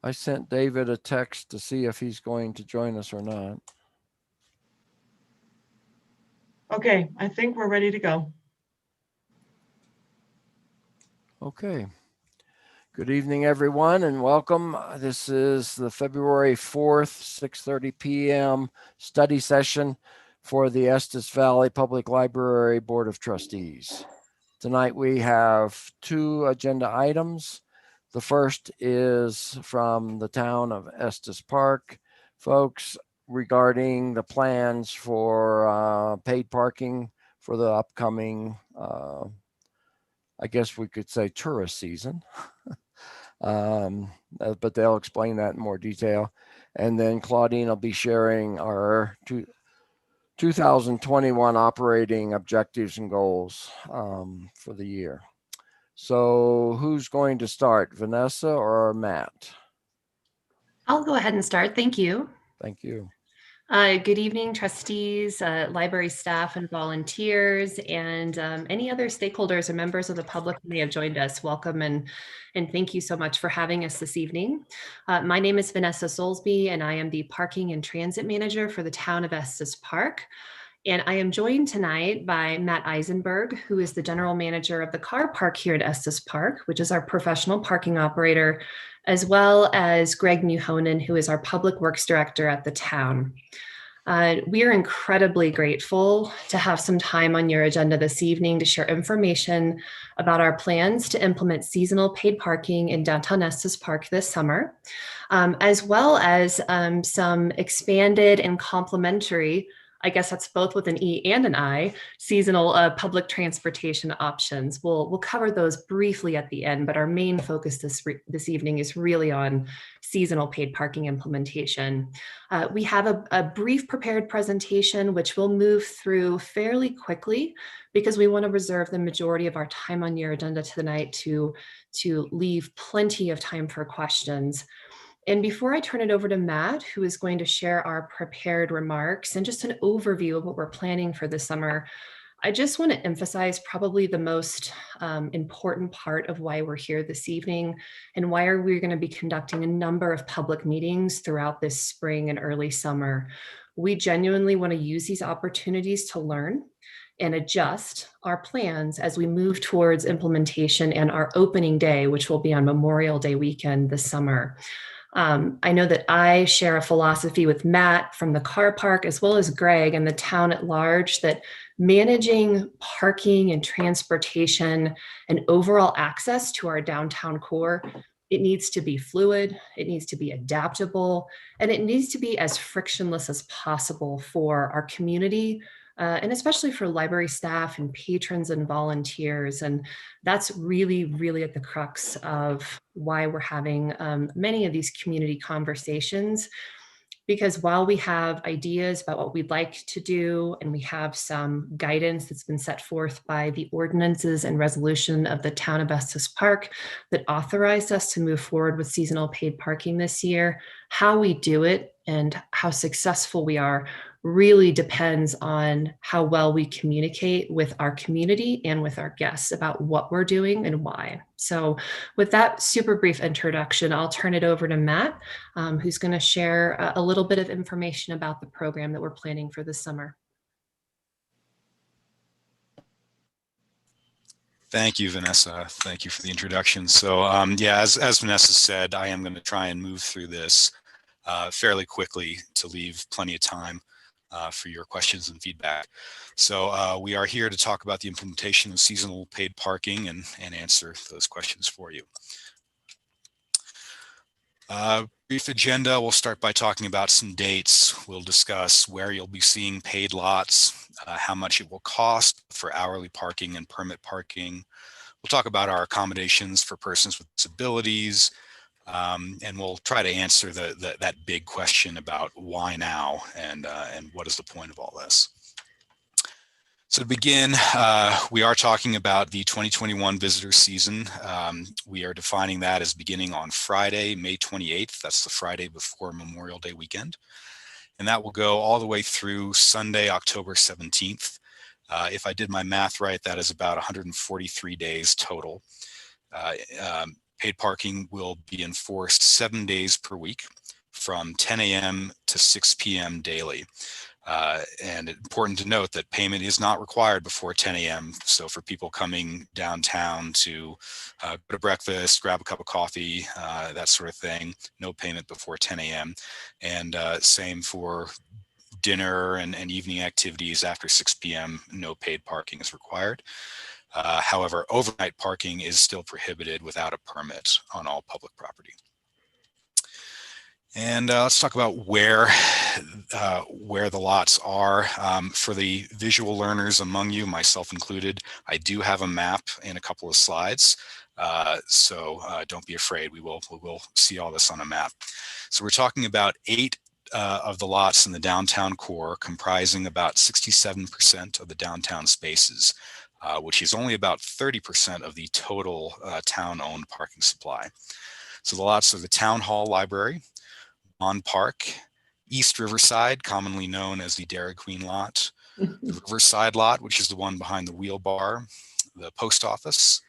I sent David a text to see if he's going to join us or not. Okay, I think we're ready to go. Okay. Good evening, everyone, and welcome. This is the February 4th, 6:30 p.m. study session for the Estes Valley Public Library Board of Trustees. Tonight we have two agenda items. The first is from the town of Estes Park folks regarding the plans for paid parking for the upcoming, I guess we could say, tourist season. But they'll explain that in more detail. And then Claudine will be sharing our 2021 operating objectives and goals for the year. So who's going to start, Vanessa or Matt? I'll go ahead and start. Thank you. Thank you. Good evening, trustees, library staff and volunteers, and any other stakeholders or members of the public who may have joined us. Welcome and thank you so much for having us this evening. My name is Vanessa Soulsby, and I am the Parking and Transit Manager for the town of Estes Park. And I am joined tonight by Matt Eisenberg, who is the General Manager of the car park here at Estes Park, which is our professional parking operator, as well as Greg Newhonen, who is our Public Works Director at the town. We are incredibly grateful to have some time on your agenda this evening to share information about our plans to implement seasonal paid parking in downtown Estes Park this summer, as well as some expanded and complementary, I guess that's both with an E and an I, seasonal public transportation options. We'll cover those briefly at the end, but our main focus this evening is really on seasonal paid parking implementation. We have a brief prepared presentation, which we'll move through fairly quickly because we want to reserve the majority of our time on your agenda tonight to leave plenty of time for questions. And before I turn it over to Matt, who is going to share our prepared remarks and just an overview of what we're planning for this summer, I just want to emphasize probably the most important part of why we're here this evening and why are we going to be conducting a number of public meetings throughout this spring and early summer. We genuinely want to use these opportunities to learn and adjust our plans as we move towards implementation and our opening day, which will be on Memorial Day weekend this summer. I know that I share a philosophy with Matt from the car park, as well as Greg and the town at large, that managing parking and transportation and overall access to our downtown core, it needs to be fluid, it needs to be adaptable, and it needs to be as frictionless as possible for our community, and especially for library staff and patrons and volunteers. And that's really, really at the crux of why we're having many of these community conversations. Because while we have ideas about what we'd like to do, and we have some guidance that's been set forth by the ordinances and resolution of the town of Estes Park that authorized us to move forward with seasonal paid parking this year, how we do it and how successful we are really depends on how well we communicate with our community and with our guests about what we're doing and why. So with that super brief introduction, I'll turn it over to Matt, who's going to share a little bit of information about the program that we're planning for this summer. Thank you, Vanessa. Thank you for the introduction. So yeah, as Vanessa said, I am going to try and move through this fairly quickly to leave plenty of time for your questions and feedback. So we are here to talk about the implementation of seasonal paid parking and answer those questions for you. Brief agenda, we'll start by talking about some dates. We'll discuss where you'll be seeing paid lots, how much it will cost for hourly parking and permit parking. We'll talk about our accommodations for persons with disabilities, and we'll try to answer that big question about why now and what is the point of all this. So to begin, we are talking about the 2021 visitor season. We are defining that as beginning on Friday, May 28th. That's the Friday before Memorial Day weekend. And that will go all the way through Sunday, October 17th. If I did my math right, that is about 143 days total. Paid parking will be enforced 7 days per week from 10 a.m. to 6 p.m. daily. And it's important to note that payment is not required before 10 a.m. So for people coming downtown to go to breakfast, grab a cup of coffee, that sort of thing, no payment before 10 a.m. And same for dinner and evening activities after 6 p.m., no paid parking is required. However, overnight parking is still prohibited without a permit on all public property. And let's talk about where the lots are. For the visual learners among you, myself included, I do have a map in a couple of slides. So don't be afraid, we will see all this on a map. So we're talking about 8 of the lots in the downtown core, comprising about 67% of the downtown spaces, which is only about 30% of the total town-owned parking supply. So the lots are the Town Hall Library, Bond Park, East Riverside, commonly known as the Dairy Queen lot, the Riverside lot, which is the one behind the wheel bar, the post office,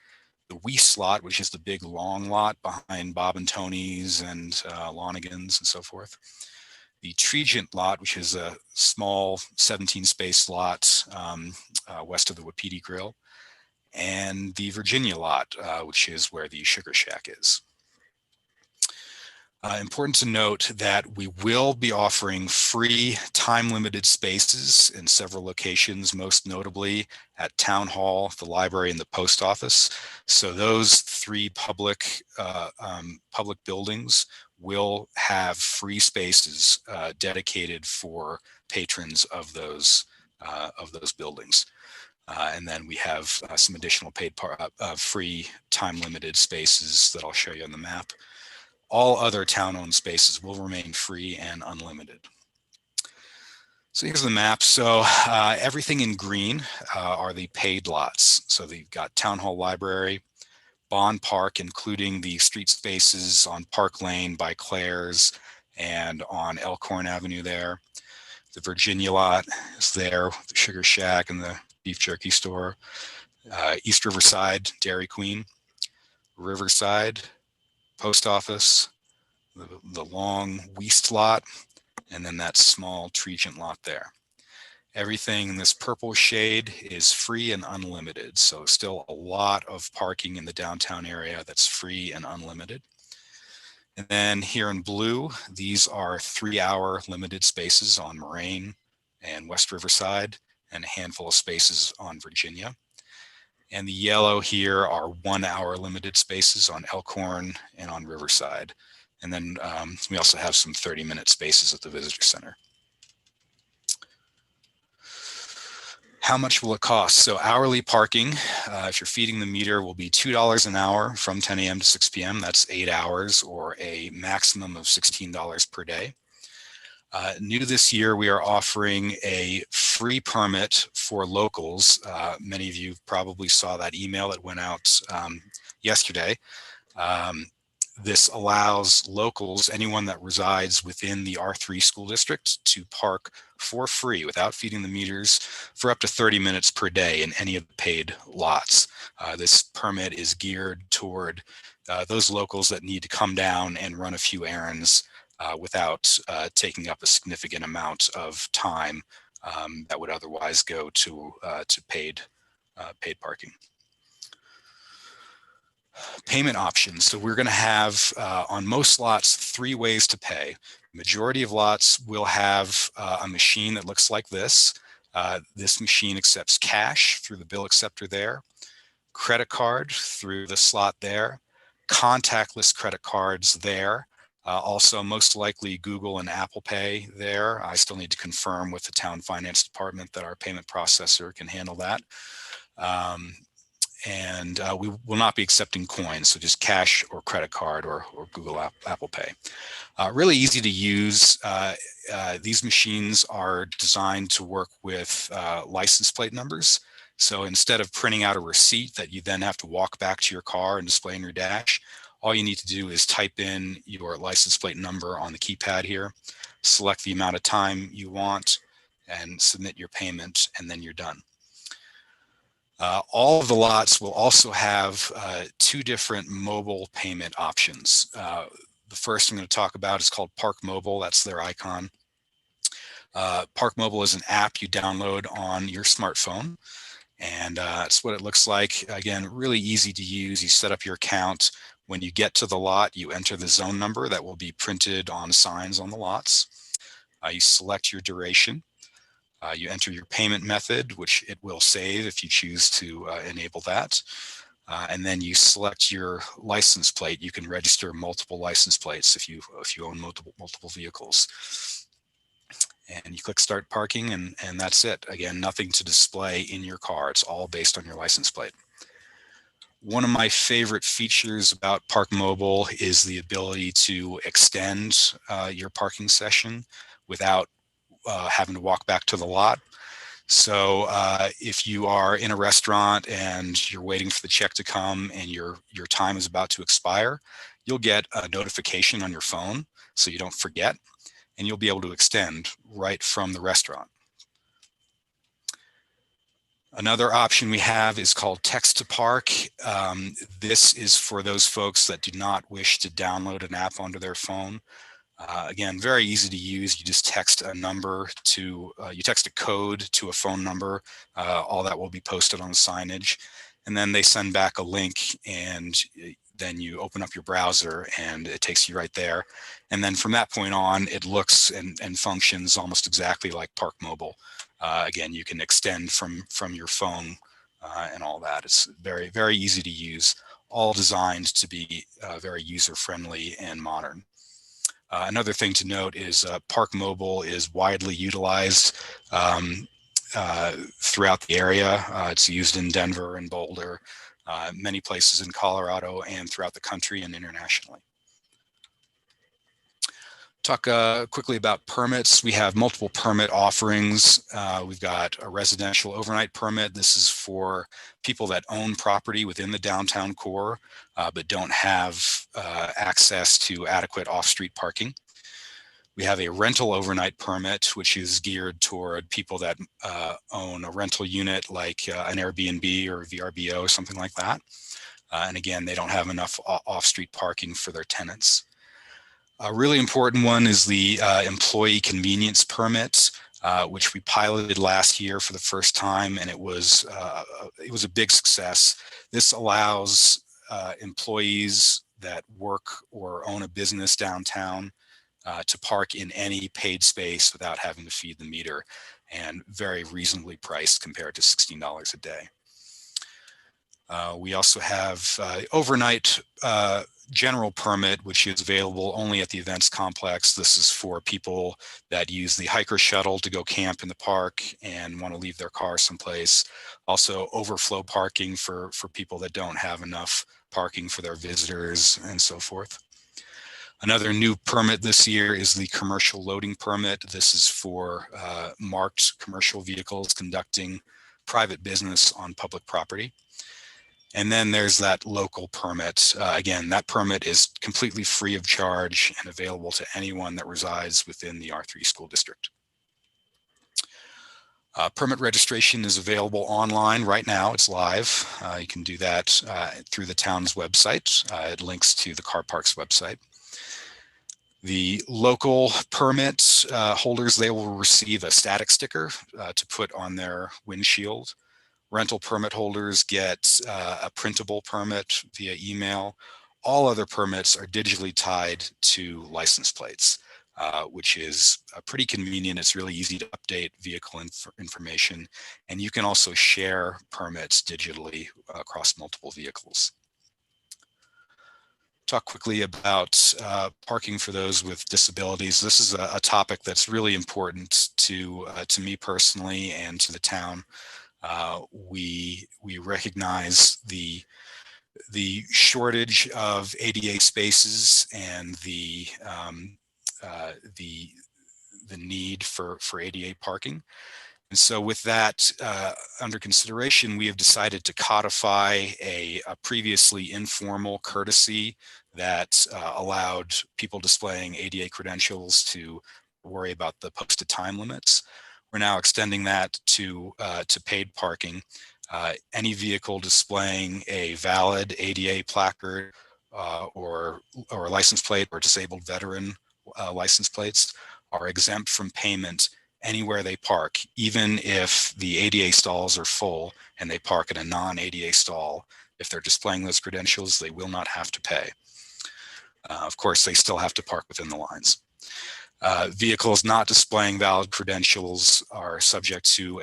the Weiss lot, which is the big long lot behind Bob and Tony's and Lonigan's and so forth, the Tregent lot, which is a small 17-space lot west of the Wapiti Grill, and the Virginia lot, which is where the Sugar Shack is. Important to note that we will be offering free time-limited spaces in several locations, most notably at Town Hall, the library, and the post office. So those 3 public buildings will have free spaces dedicated for patrons of those buildings. And then we have some additional paid free time-limited spaces that I'll show you on the map. All other town-owned spaces will remain free and unlimited. So here's the map. So everything in green are the paid lots. So they've got Town Hall Library, Bond Park, including the street spaces on Park Lane by Claire's and on Elkhorn Avenue there. The Virginia lot is there, the Sugar Shack and the beef jerky store. East Riverside, Dairy Queen, Riverside, post office, the long Weiss lot, and then that small Tregent lot there. Everything in this purple shade is free and unlimited. So still a lot of parking in the downtown area that's free and unlimited. And then here in blue, these are 3-hour limited spaces on Moraine and West Riverside, and a handful of spaces on Virginia. And the yellow here are 1-hour limited spaces on Elkhorn and on Riverside. And then we also have some 30-minute spaces at the visitor center. How much will it cost? So hourly parking, if you're feeding the meter, will be $2 an hour from 10 a.m. to 6 p.m. That's 8 hours, or a maximum of $16 per day. New this year, we are offering a free permit for locals. Many of you probably saw that email that went out yesterday. This allows locals, anyone that resides within the R3 school district, to park for free without feeding the meters for up to 30 minutes per day in any of the paid lots. This permit is geared toward those locals that need to come down and run a few errands without taking up a significant amount of time that would otherwise go to paid parking. Payment options. So we're going to have on most lots 3 ways to pay. Majority of lots will have a machine that looks like this. This machine accepts cash through the bill acceptor there, credit card through the slot there, contactless credit cards there. Also, most likely Google and Apple Pay there. I still need to confirm with the town finance department that our payment processor can handle that. And we will not be accepting coins, so just cash or credit card or Google Apple Pay. Really easy to use. These machines are designed to work with license plate numbers. So instead of printing out a receipt that you then have to walk back to your car and display in your dash, all you need to do is type in your license plate number on the keypad here, select the amount of time you want, and submit your payment, and then you're done. All of the lots will also have 2 different mobile payment options. The first I'm going to talk about is called Park Mobile. That's their icon. Park Mobile is an app you download on your smartphone, and that's what it looks like. Again, really easy to use. You set up your account. When you get to the lot, you enter the zone number that will be printed on signs on the lots. You select your duration. You enter your payment method, which it will save if you choose to enable that. And then you select your license plate. You can register multiple license plates if you own multiple vehicles. And you click Start Parking, and that's it. Again, nothing to display in your car. It's all based on your license plate. One of my favorite features about Park Mobile is the ability to extend your parking session without having to walk back to the lot. So if you are in a restaurant and you're waiting for the check to come and your time is about to expire, you'll get a notification on your phone so you don't forget, and you'll be able to extend right from the restaurant. Another option we have is called Text to Park. This is for those folks that do not wish to download an app onto their phone. Again, very easy to use. You just text a number to, you text a code to a phone number. All that will be posted on the signage. And then they send back a link, and then you open up your browser and it takes you right there. And then from that point on, it looks and functions almost exactly like Park Mobile. Again, you can extend from your phone and all that. It's very, very easy to use, all designed to be very user-friendly and modern. Another thing to note is Park Mobile is widely utilized throughout the area. It's used in Denver and Boulder, many places in Colorado, and throughout the country and internationally. Talk quickly about permits. We have multiple permit offerings. We've got a residential overnight permit. This is for people that own property within the downtown core, but don't have access to adequate off-street parking. We have a rental overnight permit, which is geared toward people that own a rental unit like an Airbnb or VRBO, something like that. And again, they don't have enough off-street parking for their tenants. A really important one is the employee convenience permit, which we piloted last year for the first time, and it was a big success. This allows employees that work or own a business downtown to park in any paid space without having to feed the meter, and very reasonably priced compared to $16 a day. We also have overnight general permit, which is available only at the events complex. This is for people that use the hiker shuttle to go camp in the park and want to leave their car someplace. Also overflow parking for people that don't have enough parking for their visitors and so forth. Another new permit this year is the commercial loading permit. This is for marked commercial vehicles conducting private business on public property. And then there's that local permit. Again, that permit is completely free of charge and available to anyone that resides within the R3 school district. Permit registration is available online right now. It's live. You can do that through the town's website. It links to the car park's website. The local permit holders, they will receive a static sticker to put on their windshield. Rental permit holders get a printable permit via email. All other permits are digitally tied to license plates, which is pretty convenient. It's really easy to update vehicle information, and you can also share permits digitally across multiple vehicles. Talk quickly about parking for those with disabilities. This is a topic that's really important to me personally and to the town. We recognize the shortage of ADA spaces and the need for ADA parking. And so with that under consideration, we have decided to codify a previously informal courtesy that allowed people displaying ADA credentials to worry about the posted time limits. We're now extending that to paid parking. Any vehicle displaying a valid ADA placard or license plate or disabled veteran license plates are exempt from payment anywhere they park, even if the ADA stalls are full and they park at a non-ADA stall. If they're displaying those credentials, they will not have to pay. Of course, they still have to park within the lines. Vehicles not displaying valid credentials are subject to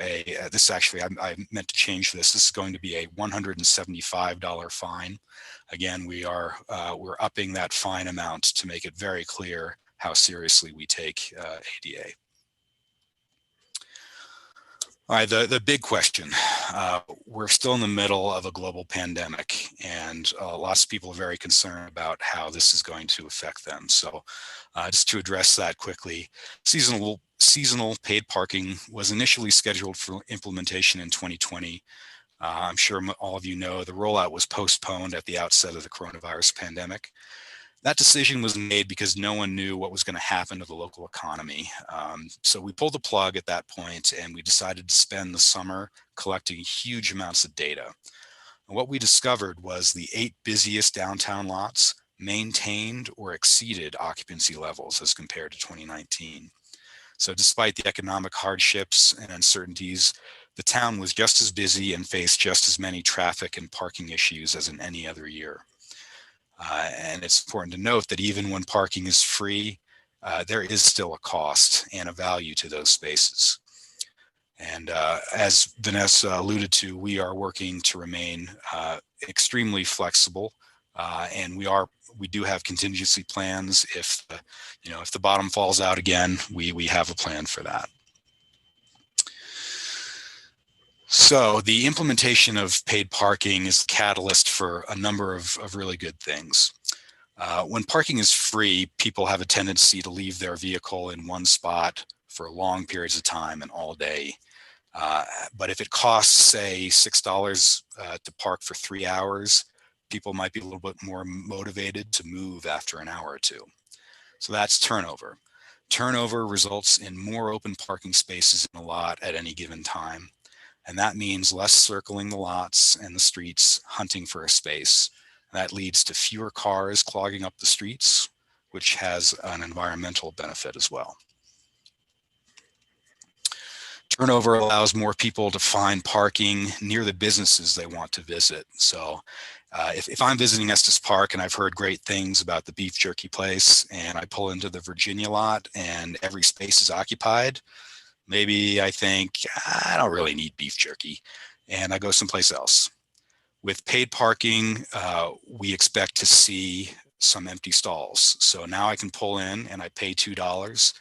this actually, I meant to change this. This is going to be a $175 fine. Again, we're upping that fine amount to make it very clear how seriously we take ADA. All right, the big question. We're still in the middle of a global pandemic, and lots of people are very concerned about how this is going to affect them. So just to address that quickly, seasonal paid parking was initially scheduled for implementation in 2020. I'm sure all of you know the rollout was postponed at the outset of the coronavirus pandemic. That decision was made because no one knew what was going to happen to the local economy. So we pulled the plug at that point, and we decided to spend the summer collecting huge amounts of data. And what we discovered was the 8 busiest downtown lots maintained or exceeded occupancy levels as compared to 2019. So despite the economic hardships and uncertainties, the town was just as busy and faced just as many traffic and parking issues as in any other year. And it's important to note that even when parking is free, there is still a cost and a value to those spaces. And as Vanessa alluded to, we are working to remain extremely flexible, and we do have contingency plans. If the bottom falls out again, we have a plan for that. So the implementation of paid parking is the catalyst for a number of really good things. When parking is free, people have a tendency to leave their vehicle in one spot for long periods of time and all day. But if it costs, say, $6 to park for 3 hours, people might be a little bit more motivated to move after an hour or two. So that's turnover. Turnover results in more open parking spaces in a lot at any given time. And that means less circling the lots and the streets hunting for a space. That leads to fewer cars clogging up the streets, which has an environmental benefit as well. Turnover allows more people to find parking near the businesses they want to visit. So if I'm visiting Estes Park and I've heard great things about the beef jerky place, and I pull into the Virginia lot and every space is occupied, maybe I think, I don't really need beef jerky, and I go someplace else. With paid parking, we expect to see some empty stalls. So now I can pull in and I pay $2.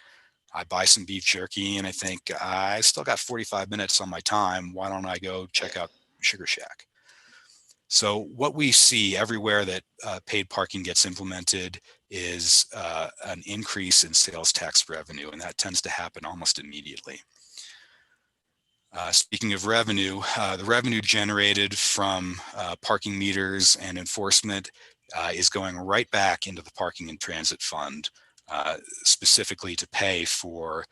I buy some beef jerky and I think, I still got 45 minutes on my time. Why don't I go check out Sugar Shack? So what we see everywhere that paid parking gets implemented is an increase in sales tax revenue, and that tends to happen almost immediately. Speaking of revenue, the revenue generated from parking meters and enforcement is going right back into the Parking and Transit Fund, specifically to pay for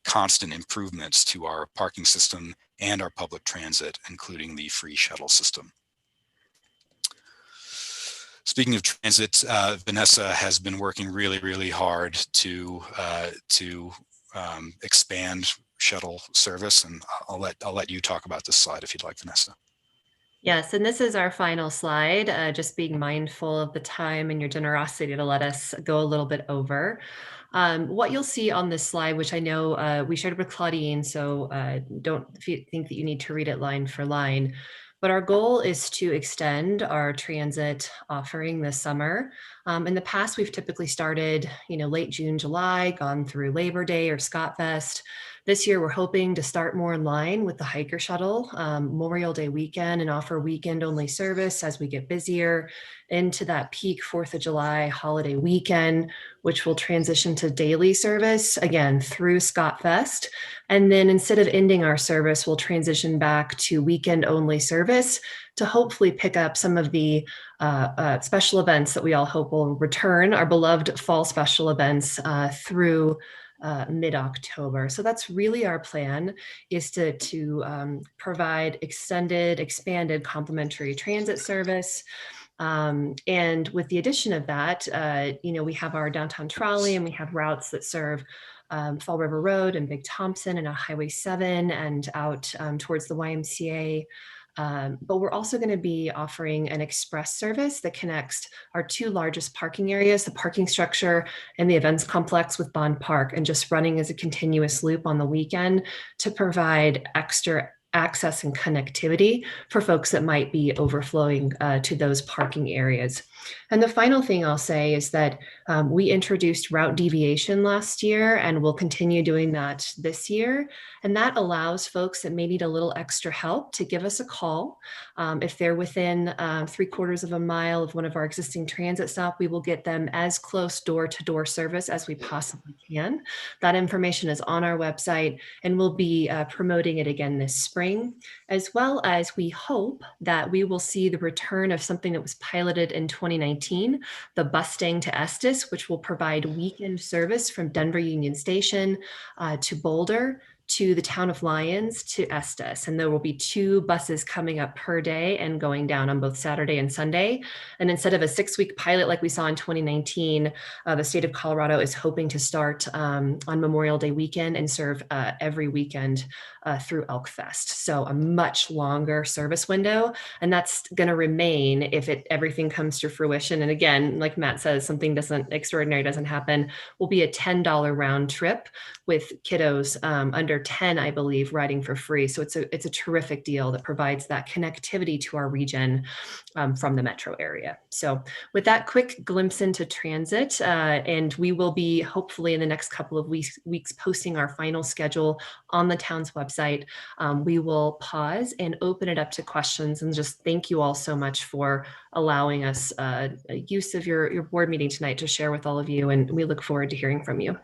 constant improvements to our parking system and our public transit, including the free shuttle system. Speaking of transit, Vanessa has been working really, really hard to expand shuttle service, and I'll let you talk about this slide if you'd like, Vanessa. Yes, and this is our final slide, just being mindful of the time and your generosity to let us go a little bit over. What you'll see on this slide, which I know we shared with Claudine, so don't think that you need to read it line for line, but our goal is to extend our transit offering this summer. In the past, we've typically started, late June, July, gone through Labor Day or Scott Fest. This year, we're hoping to start more in line with the Hiker Shuttle Memorial Day weekend and offer weekend-only service as we get busier into that peak 4th of July holiday weekend, which will transition to daily service, again, through Scott Fest. And then instead of ending our service, we'll transition back to weekend-only service to hopefully pick up some of the special events that we all hope will return, our beloved fall special events through mid-October. So that's really our plan, is to provide expanded complimentary transit service. And with the addition of that, we have our downtown trolley, and we have routes that serve Fall River Road and Big Thompson and Highway 7 and out towards the YMCA. But we're also going to be offering an express service that connects our two largest parking areas, the parking structure and the events complex with Bond Park, and just running as a continuous loop on the weekend to provide extra access and connectivity for folks that might be overflowing to those parking areas. And the final thing I'll say is that we introduced route deviation last year, and we'll continue doing that this year. And that allows folks that may need a little extra help to give us a call. If they're within 3/4 of a mile of one of our existing transit stops, we will get them as close door-to-door service as we possibly can. That information is on our website, and we'll be promoting it again this spring, as well as we hope that we will see the return of something that was piloted in 2019, the Bustang to Estes, which will provide weekend service from Denver Union Station to Boulder, to the town of Lyons, to Estes. And there will be 2 buses coming up per day and going down on both Saturday and Sunday. And instead of a 6-week pilot like we saw in 2019, the state of Colorado is hoping to start on Memorial Day weekend and serve every weekend through Elk Fest. So a much longer service window, and that's going to remain if everything comes to fruition. And again, like Matt says, something extraordinary doesn't happen, will be a $10 round trip with kiddos under 10, I believe, riding for free. So it's a terrific deal that provides that connectivity to our region from the metro area. So with that quick glimpse into transit, and we will be hopefully in the next couple of weeks posting our final schedule on the town's website. We will pause and open it up to questions, and just thank you all so much for allowing us use of your board meeting tonight to share with all of you, and we look forward to hearing from you.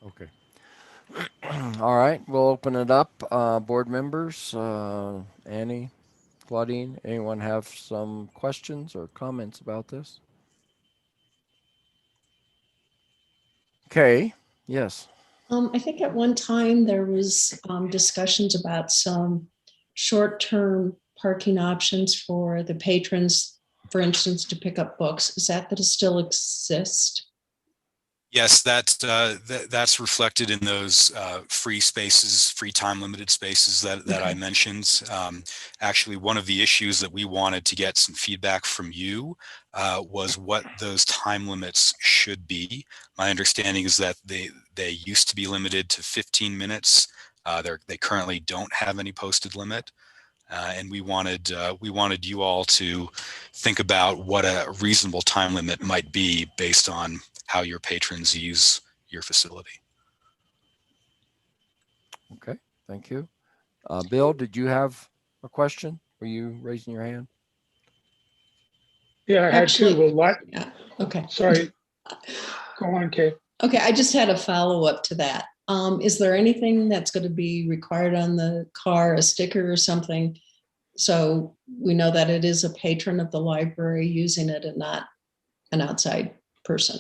Okay. All right, we'll open it up. Board members, Annie, Claudine, anyone have some questions or comments about this? Okay, yes. I think at one time there was discussions about some short-term parking options for the patrons, for instance, to pick up books. Is that it still exists? Yes, that's reflected in those free spaces, free time limited spaces that I mentioned. Actually, one of the issues that we wanted to get some feedback from you was what those time limits should be. My understanding is that they used to be limited to 15 minutes. They currently don't have any posted limit. And we wanted you all to think about what a reasonable time limit might be based on how your patrons use your facility. Okay, thank you. Bill, did you have a question? Were you raising your hand? Yeah, I had Actually, two. What? Yeah, okay. Sorry. Go on, Kate. Okay, I just had a follow-up to that. Is there anything that's going to be required on the car, a sticker or something, so we know that it is a patron of the library using it and not an outside person?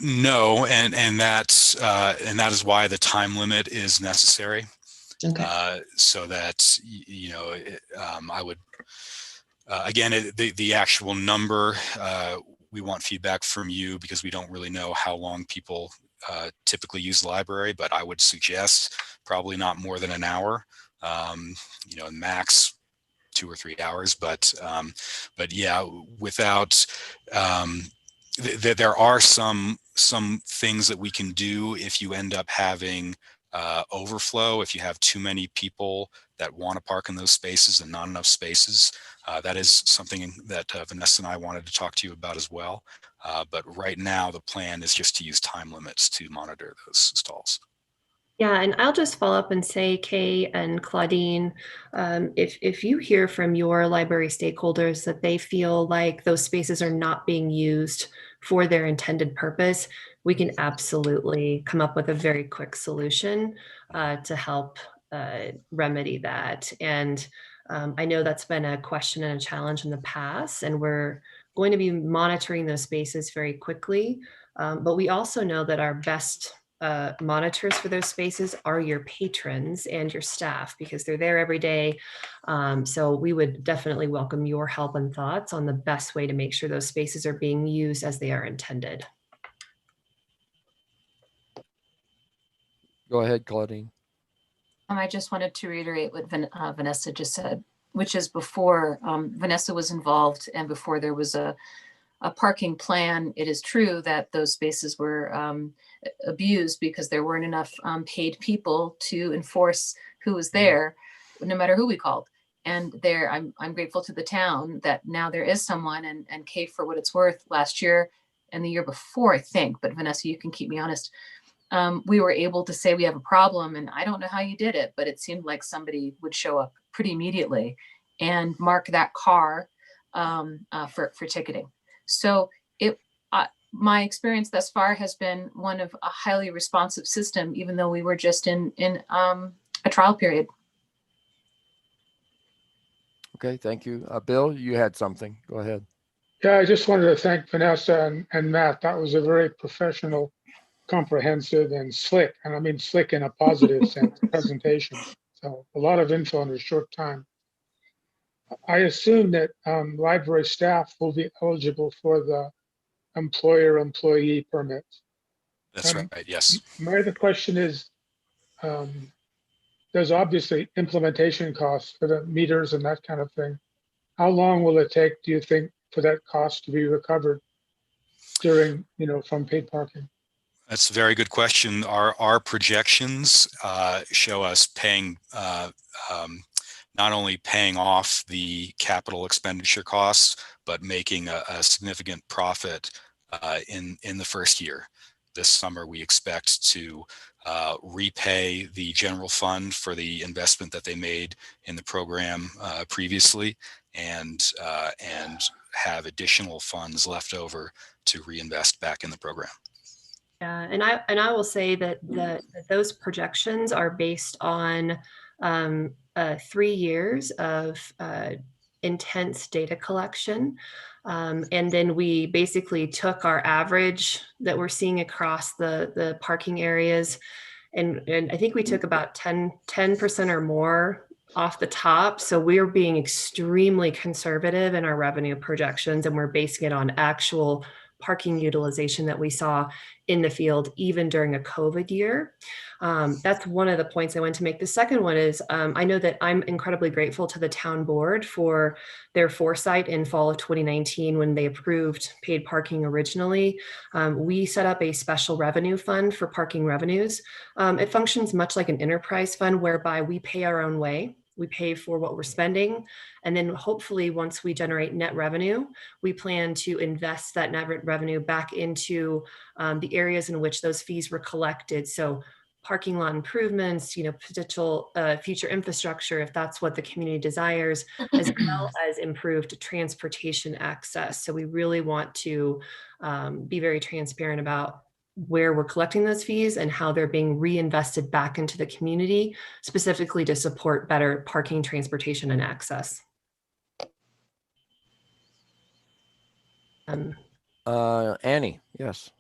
No, and that is why the time limit is necessary. Okay. So that I would again the actual number. We want feedback from you because we don't really know how long people typically use the library, but I would suggest probably not more than an hour. Max 2 or 3 hours, but yeah, without. There are some things that we can do if you end up having overflow, if you have too many people that want to park in those spaces and not enough spaces. That is something that Vanessa and I wanted to talk to you about as well. But right now, the plan is just to use time limits to monitor those stalls. Yeah, and I'll just follow up and say, Kay and Claudine, if you hear from your library stakeholders that they feel like those spaces are not being used for their intended purpose, we can absolutely come up with a very quick solution to help remedy that. And I know that's been a question and a challenge in the past, and we're going to be monitoring those spaces very quickly. But we also know that our best monitors for those spaces are your patrons and your staff, because they're there every day. So we would definitely welcome your help and thoughts on the best way to make sure those spaces are being used as they are intended. Go ahead, Claudine. I just wanted to reiterate what Vanessa just said, which is before Vanessa was involved and before there was a parking plan, it is true that those spaces were abused because there weren't enough paid people to enforce who was there, no matter who we called. And there, I'm grateful to the town that now there is someone, and Kay, for what it's worth, last year and the year before, I think, but Vanessa, you can keep me honest, we were able to say we have a problem, and I don't know how you did it, but it seemed like somebody would show up pretty immediately and mark that car for ticketing. So my experience thus far has been one of a highly responsive system, even though we were just in a trial period. Okay, thank you. Bill, you had something. Go ahead. Yeah, I just wanted to thank Vanessa and Matt. That was a very professional, comprehensive, and slick, and I mean slick in a positive sense, presentation. So a lot of info in a short time. I assume that library staff will be eligible for the employer-employee permit. That's right, yes. My other question is, there's obviously implementation costs for the meters and that kind of thing. How long will it take, do you think, for that cost to be recovered during, from paid parking? That's a very good question. Our projections show us paying, not only paying off the capital expenditure costs, but making a significant profit in the first year. This summer, we expect to repay the general fund for the investment that they made in the program previously, and have additional funds left over to reinvest back in the program. Yeah, and I will say that those projections are based on 3 years of intense data collection. And then we basically took our average that we're seeing across the parking areas. And I think we took about 10% or more off the top. So we're being extremely conservative in our revenue projections, and we're basing it on actual parking utilization that we saw in the field, even during a COVID year. That's one of the points I want to make. The second one is, I know that I'm incredibly grateful to the town board for their foresight in fall of 2019 when they approved paid parking originally. We set up a special revenue fund for parking revenues. It functions much like an enterprise fund whereby we pay our own way. We pay for what we're spending. And then hopefully once we generate net revenue, we plan to invest that net revenue back into the areas in which those fees were collected. So parking lot improvements, potential future infrastructure, if that's what the community desires, as well as improved transportation access. So we really want to be very transparent about where we're collecting those fees and how they're being reinvested back into the community, specifically to support better parking, transportation, and access. Annie, yes.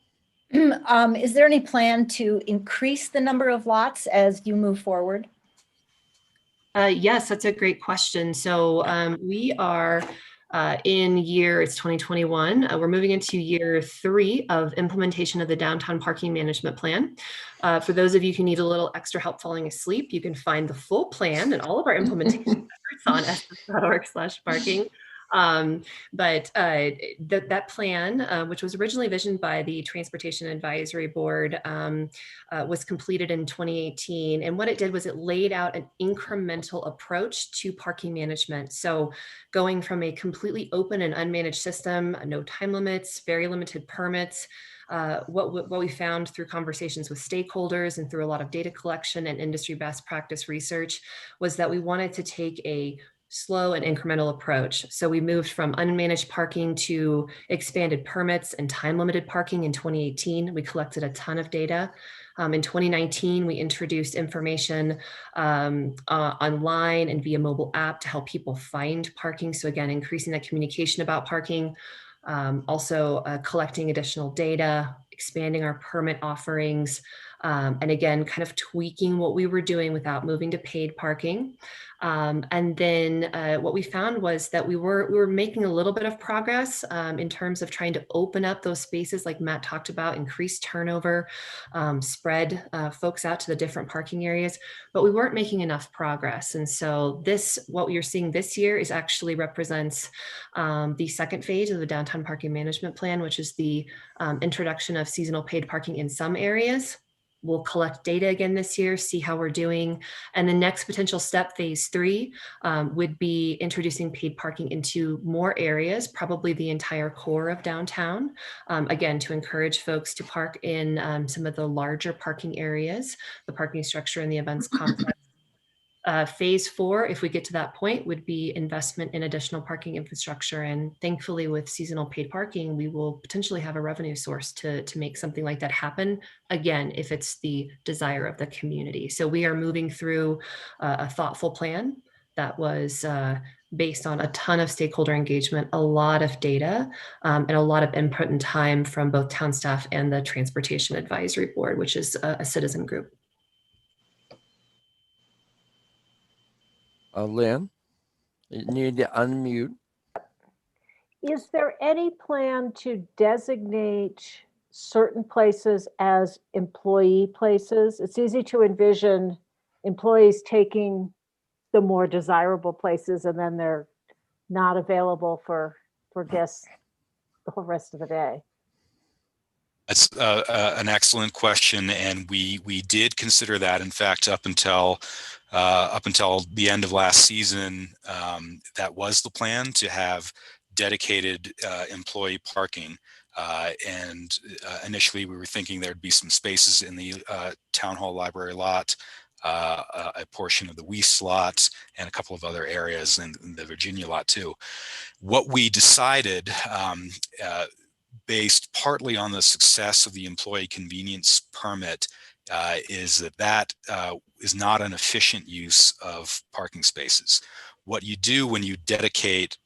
Is there any plan to increase the number of lots as you move forward? Yes, that's a great question. So we are it's 2021. We're moving into year 3 of implementation of the downtown parking management plan. For those of you who need a little extra help falling asleep, you can find the full plan and all of our implementation efforts on estes.org/parking. But that plan, which was originally visioned by the Transportation Advisory Board, was completed in 2018. And what it did was it laid out an incremental approach to parking management. So going from a completely open and unmanaged system, no time limits, very limited permits, what we found through conversations with stakeholders and through a lot of data collection and industry best practice research was that we wanted to take a slow and incremental approach. So we moved from unmanaged parking to expanded permits and time limited parking in 2018. We collected a ton of data. In 2019, we introduced information online and via mobile app to help people find parking. So again, increasing that communication about parking. Also collecting additional data, expanding our permit offerings, and again, kind of tweaking what we were doing without moving to paid parking. And then what we found was that we were making a little bit of progress in terms of trying to open up those spaces like Matt talked about, increase turnover, spread folks out to the different parking areas, but we weren't making enough progress. And so what you're seeing this year is actually represents the second phase of the downtown parking management plan, which is the introduction of seasonal paid parking in some areas. We'll collect data again this year, see how we're doing. And the next potential step, phase 3, would be introducing paid parking into more areas, probably the entire core of downtown. Again, to encourage folks to park in some of the larger parking areas, the parking structure in the events complex. Phase 4, if we get to that point, would be investment in additional parking infrastructure. And thankfully, with seasonal paid parking, we will potentially have a revenue source to make something like that happen, again, if it's the desire of the community. So we are moving through a thoughtful plan that was based on a ton of stakeholder engagement, a lot of data, and a lot of input and time from both town staff and the Transportation Advisory Board, which is a citizen group. Lynn, you need to unmute. Is there any plan to designate certain places as employee places? It's easy to envision employees taking the more desirable places and then they're not available for guests the whole rest of the day. That's an excellent question, and we did consider that. In fact, up until the end of last season, that was the plan, to have dedicated employee parking. And initially, we were thinking there'd be some spaces in the Town Hall Library lot, a portion of the Weiss lot, and a couple of other areas in the Virginia lot too. What we decided, based partly on the success of the employee convenience permit, is that is not an efficient use of parking spaces. What you do when you dedicate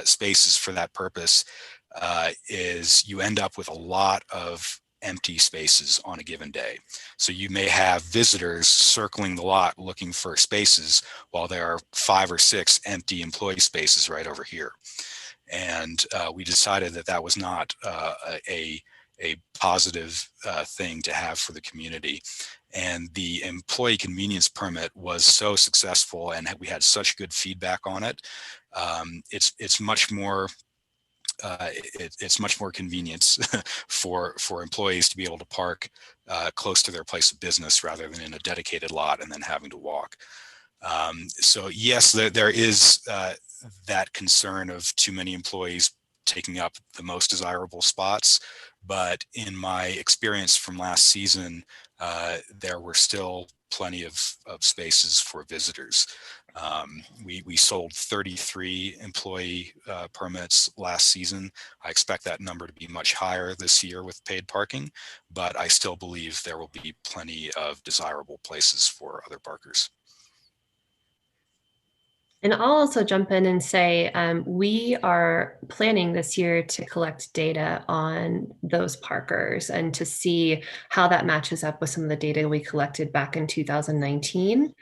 spaces for that purpose is you end up with a lot of empty spaces on a given day. So you may have visitors circling the lot looking for spaces while there are 5 or 6 empty employee spaces right over here. And we decided that was not a positive thing to have for the community. And the employee convenience permit was so successful, and we had such good feedback on it. It's much more convenience for employees to be able to park close to their place of business rather than in a dedicated lot and then having to walk. So yes, there is that concern of too many employees taking up the most desirable spots. But in my experience from last season, there were still plenty of spaces for visitors. We sold 33 employee permits last season. I expect that number to be much higher this year with paid parking, but I still believe there will be plenty of desirable places for other parkers. And I'll also jump in and say we are planning this year to collect data on those parkers and to see how that matches up with some of the data we collected back in 2019.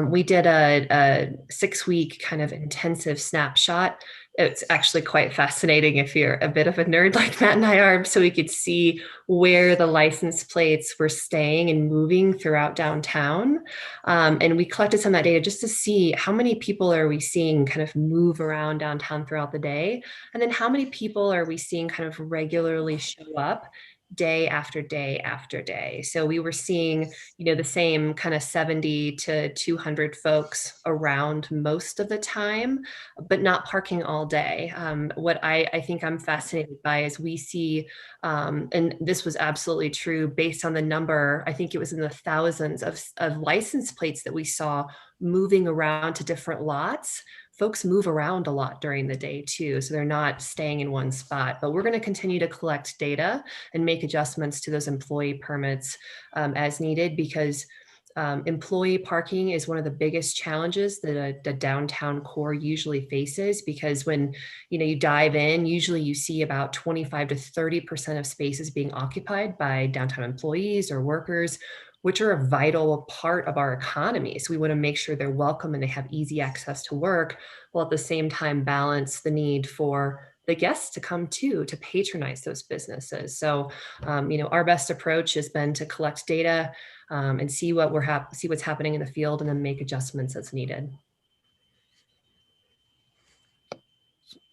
We did a 6-week kind of intensive snapshot. It's actually quite fascinating if you're a bit of a nerd like Matt and I are, so we could see where the license plates were staying and moving throughout downtown. And we collected some of that data just to see how many people are we seeing kind of move around downtown throughout the day, and then how many people are we seeing kind of regularly show up day after day after day. So we were seeing, the same kind of 70 to 200 folks around most of the time, but not parking all day. What I think I'm fascinated by is we see, and this was absolutely true based on the number, I think it was in the thousands of license plates that we saw moving around to different lots, folks move around a lot during the day too. So they're not staying in one spot, but we're going to continue to collect data and make adjustments to those employee permits as needed, because employee parking is one of the biggest challenges that the downtown core usually faces, because when you dive in, usually you see about 25 to 30% of spaces being occupied by downtown employees or workers, which are a vital part of our economy. So we want to make sure they're welcome and they have easy access to work, while at the same time balance the need for the guests to come to patronize those businesses. So, our best approach has been to collect data and see what's happening in the field, and then make adjustments as needed.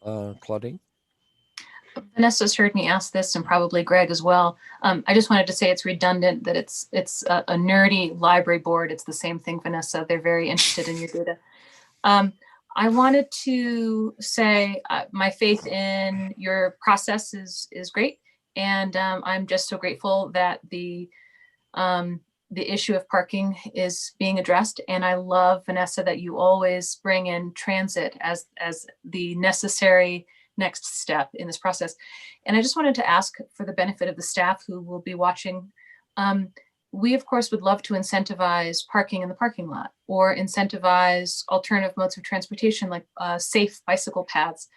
Claudine? Vanessa's heard me ask this, and probably Greg as well. I just wanted to say it's redundant that it's a nerdy library board. It's the same thing, Vanessa. They're very interested in your data. I wanted to say my faith in your process is great, and I'm just so grateful that the issue of parking is being addressed. And I love, Vanessa, that you always bring in transit as the necessary next step in this process. And I just wanted to ask, for the benefit of the staff who will be watching, we of course would love to incentivize parking in the parking lot, or incentivize alternative modes of transportation like safe bicycle paths.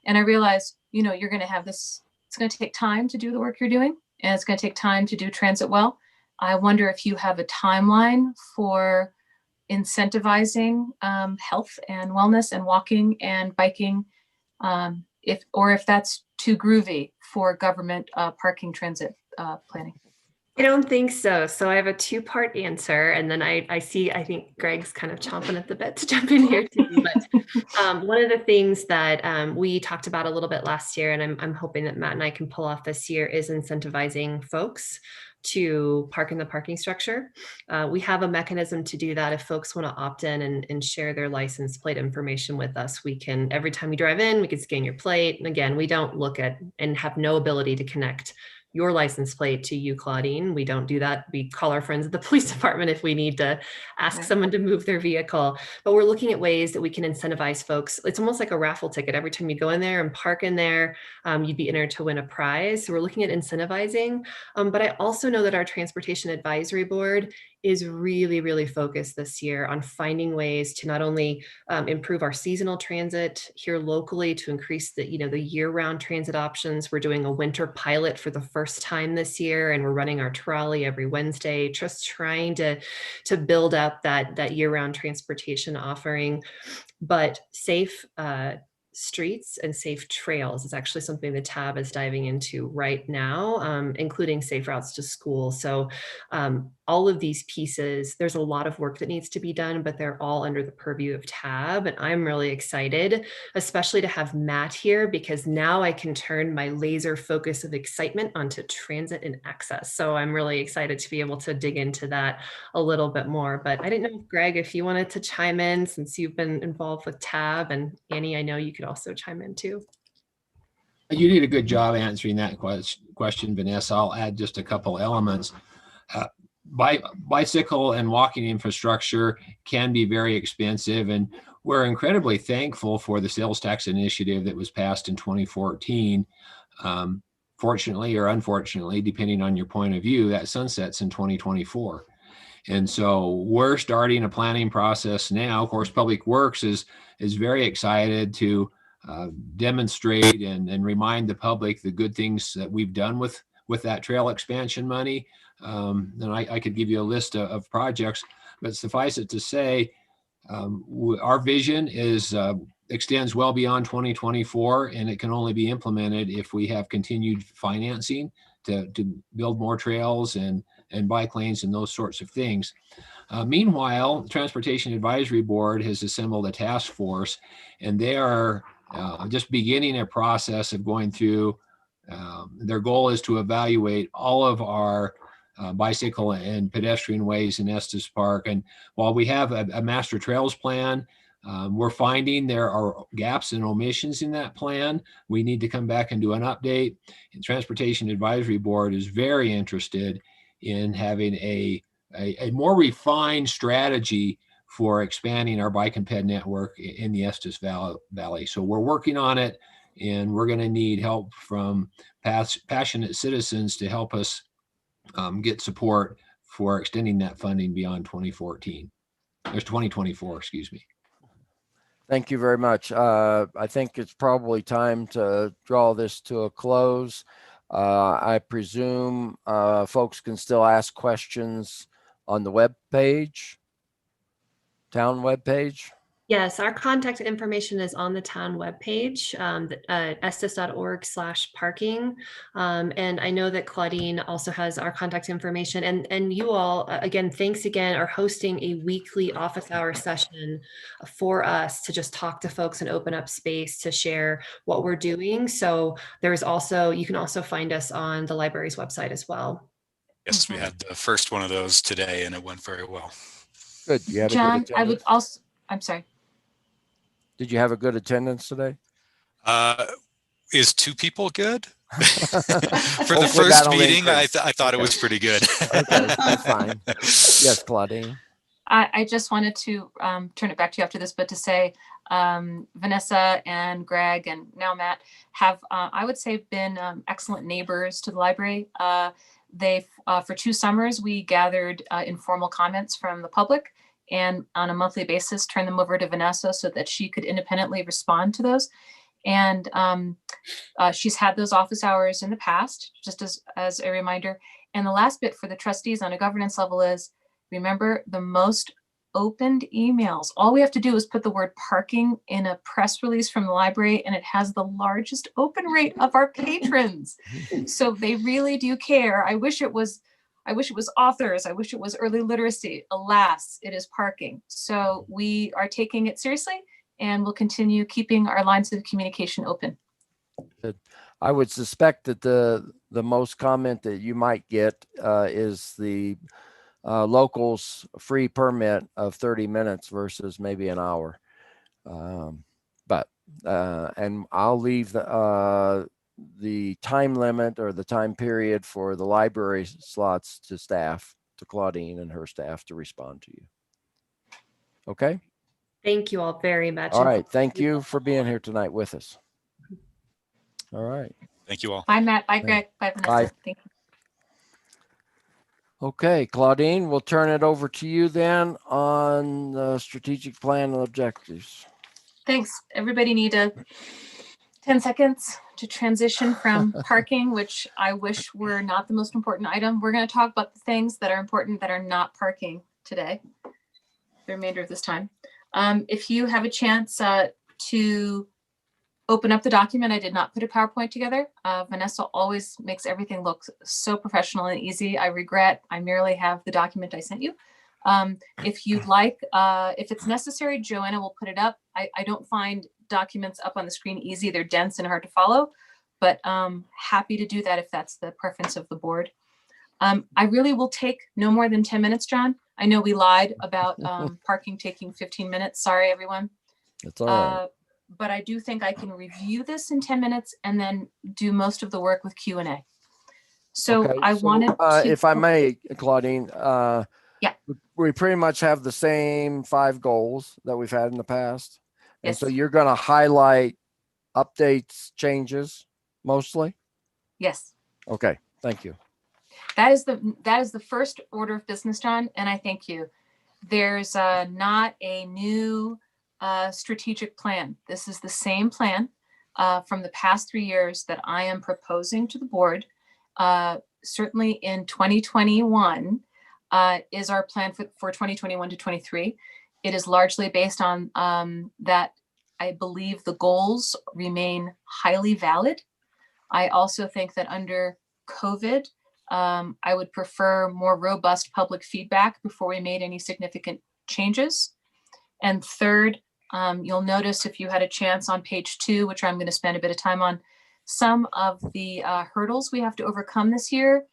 And I realize, you're going to have this, it's going to take time to do the work you're doing, and it's going to take time to do transit well. I wonder if you have a timeline for incentivizing health and wellness and walking and biking, if that's too groovy for government parking transit planning. I don't think so. So I have a two-part answer, and then I think Greg's kind of chomping at the bit to jump in here too. But one of the things that we talked about a little bit last year, and I'm hoping that Matt and I can pull off this year, is incentivizing folks to park in the parking structure. We have a mechanism to do that. If folks want to opt in and share their license plate information with us, we can, every time you drive in, we can scan your plate. And again, we don't look at and have no ability to connect your license plate to you, Claudine. We don't do that. We call our friends at the police department if we need to ask someone to move their vehicle. But we're looking at ways that we can incentivize folks. It's almost like a raffle ticket. Every time you go in there and park in there, you'd be entered to win a prize. So we're looking at incentivizing. But I also know that our Transportation Advisory Board is really, really focused this year on finding ways to not only improve our seasonal transit here locally, to increase the year-round transit options. We're doing a winter pilot for the first time this year, and we're running our trolley every Wednesday, just trying to build up that year-round transportation offering. But safe streets and safe trails is actually something the TAB is diving into right now, including safe routes to school. So all of these pieces, there's a lot of work that needs to be done, but they're all under the purview of TAB. And I'm really excited, especially to have Matt here, because now I can turn my laser focus of excitement onto transit and access. So I'm really excited to be able to dig into that a little bit more. But I didn't know, Greg, if you wanted to chime in, since you've been involved with TAB, and Annie, I know you could also chime in too. You did a good job answering that question, Vanessa. I'll add just a couple elements. Bicycle and walking infrastructure can be very expensive, and we're incredibly thankful for the sales tax initiative that was passed in 2014. Fortunately or unfortunately, depending on your point of view, that sunsets in 2024. And so we're starting a planning process now. Of course, Public Works is very excited to demonstrate and remind the public the good things that we've done with that trail expansion money. And I could give you a list of projects, but suffice it to say, our vision extends well beyond 2024, and it can only be implemented if we have continued financing to build more trails and bike lanes and those sorts of things. Meanwhile, the Transportation Advisory Board has assembled a task force, and they are just beginning a process of going through. Their goal is to evaluate all of our bicycle and pedestrian ways in Estes Park. And while we have a master trails plan, we're finding there are gaps and omissions in that plan. We need to come back and do an update. And Transportation Advisory Board is very interested in having a more refined strategy for expanding our bike and ped network in the Estes Valley. So we're working on it, and we're going to need help from passionate citizens to help us get support for extending that funding beyond 2014. There's 2024, excuse me. Thank you very much. I think it's probably time to draw this to a close. I presume folks can still ask questions on the web page, town web page. Yes, our contact information is on the town webpage, estes.org/parking. And I know that Claudine also has our contact information. And you all, again, thanks again, are hosting a weekly office hour session for us to just talk to folks and open up space to share what we're doing. So there's also, you can also find us on the library's website as well. Yes, we had the first one of those today and it went very well. Good. You had John, a good I would attendance? also, I'm sorry. Did you have a good attendance today? Is 2 people good? For Hopefully the first that'll meeting, I increase. thought it was pretty good. Okay, that's fine. Yes, Claudine. I just wanted to turn it back to you after this, but to say Vanessa and Greg and now Matt have, I would say, been excellent neighbors to the library. They, for 2 summers, we gathered informal comments from the public and on a monthly basis turned them over to Vanessa so that she could independently respond to those. And she's had those office hours in the past, just as a reminder. And the last bit for the trustees on a governance level is, remember, the most opened emails. All we have to do is put the word parking in a press release from the library and it has the largest open rate of our patrons. So they really do care. I wish it was authors. I wish it was early literacy. Alas, it is parking. So we are taking it seriously and we'll continue keeping our lines of communication open. Good. I would suspect that the most comment that you might get is the locals free permit of 30 minutes versus maybe an hour. And I'll leave the time limit or the time period for the library slots to staff, to Claudine and her staff to respond to you. Okay. Thank you all very much. All right. Thank you for being here tonight with us. All right. Thank you all. Bye, Matt. Bye, Greg. Bye, Vanessa. Bye. Thank you. Okay, Claudine, we'll turn it over to you then on the strategic plan and objectives. Thanks. Everybody need 10 seconds to transition from parking, which I wish were not the most important item. We're going to talk about the things that are important that are not parking today, the remainder of this time. If you have a chance to open up the document, I did not put a PowerPoint together. Vanessa always makes everything look so professional and easy. I regret I merely have the document I sent you. If you'd like, if it's necessary, Joanna will put it up. I don't find documents up on the screen easy. They're dense and hard to follow, but happy to do that if that's the preference of the board. I really will take no more than 10 minutes, John. I know we lied about parking taking 15 minutes. Sorry, everyone. That's all right. But I do think I can review this in 10 minutes and then do most of the work with Q&A. So Okay, I wanted to, if I may, Claudine, Yeah. we pretty much have the same 5 goals that we've had in the past. And Yes. so you're going to highlight updates, changes mostly? yes, Okay, thank you. that is the first order of business, John, and I thank you. There's not a new strategic plan. This is the same plan from the past 3 years that I am proposing to the board. Certainly in 2021 is our plan for 2021 to 23. It is largely based on that I believe the goals remain highly valid. I also think that under COVID, I would prefer more robust public feedback before we made any significant changes. And third, you'll notice if you had a chance on page 2, which I'm going to spend a bit of time on, some of the hurdles we have to overcome this year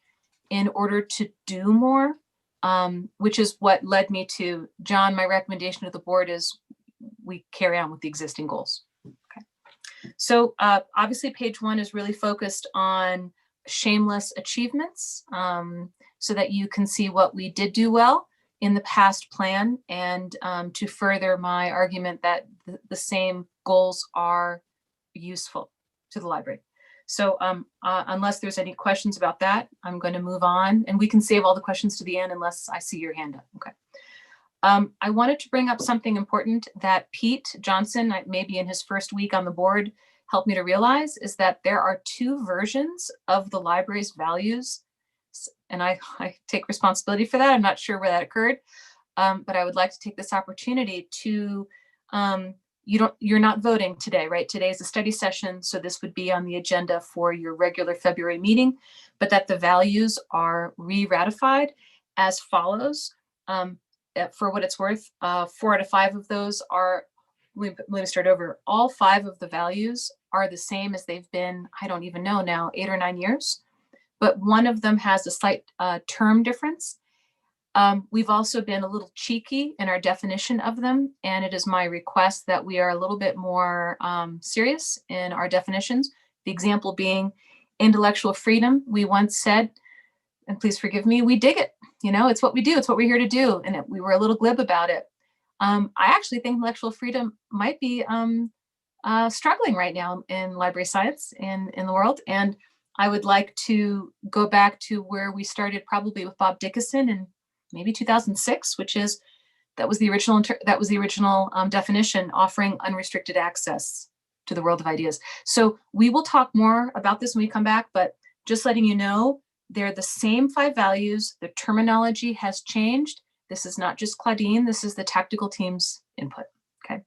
in order to do more, which is what led me to, John, my recommendation to the board is we carry on with the existing goals. Okay. So obviously page 1 is really focused on shameless achievements so that you can see what we did do well in the past plan, and to further my argument that the same goals are useful to the library. So unless there's any questions about that, I'm going to move on, and we can save all the questions to the end unless I see your hand up. Okay. I wanted to bring up something important that Pete Johnson, maybe in his first week on the board, helped me to realize, is that there are 2 versions of the library's values. And I take responsibility for that. I'm not sure where that occurred, but I would like to take this opportunity to, you're not voting today, right? Today is a study session, so this would be on the agenda for your regular February meeting, but that the values are re-ratified as follows. For what it's worth, 4 out of 5 of those are, let me start over. All 5 of the values are the same as they've been, I don't even know now, 8 or 9 years, but one of them has a slight term difference. We've also been a little cheeky in our definition of them, and it is my request that we are a little bit more serious in our definitions. The example being intellectual freedom. We once said, and please forgive me, we dig it. You know, it's what we do. It's what we're here to do. And we were a little glib about it. I actually think intellectual freedom might be struggling right now in library science in the world. And I would like to go back to where we started, probably with Bob Dickinson in maybe 2006, which is that was the original definition, offering unrestricted access to the world of ideas. So we will talk more about this when we come back, but just letting you know, they're the same 5 values. The terminology has changed. This is not just Claudine. This is the tactical team's input. Okay.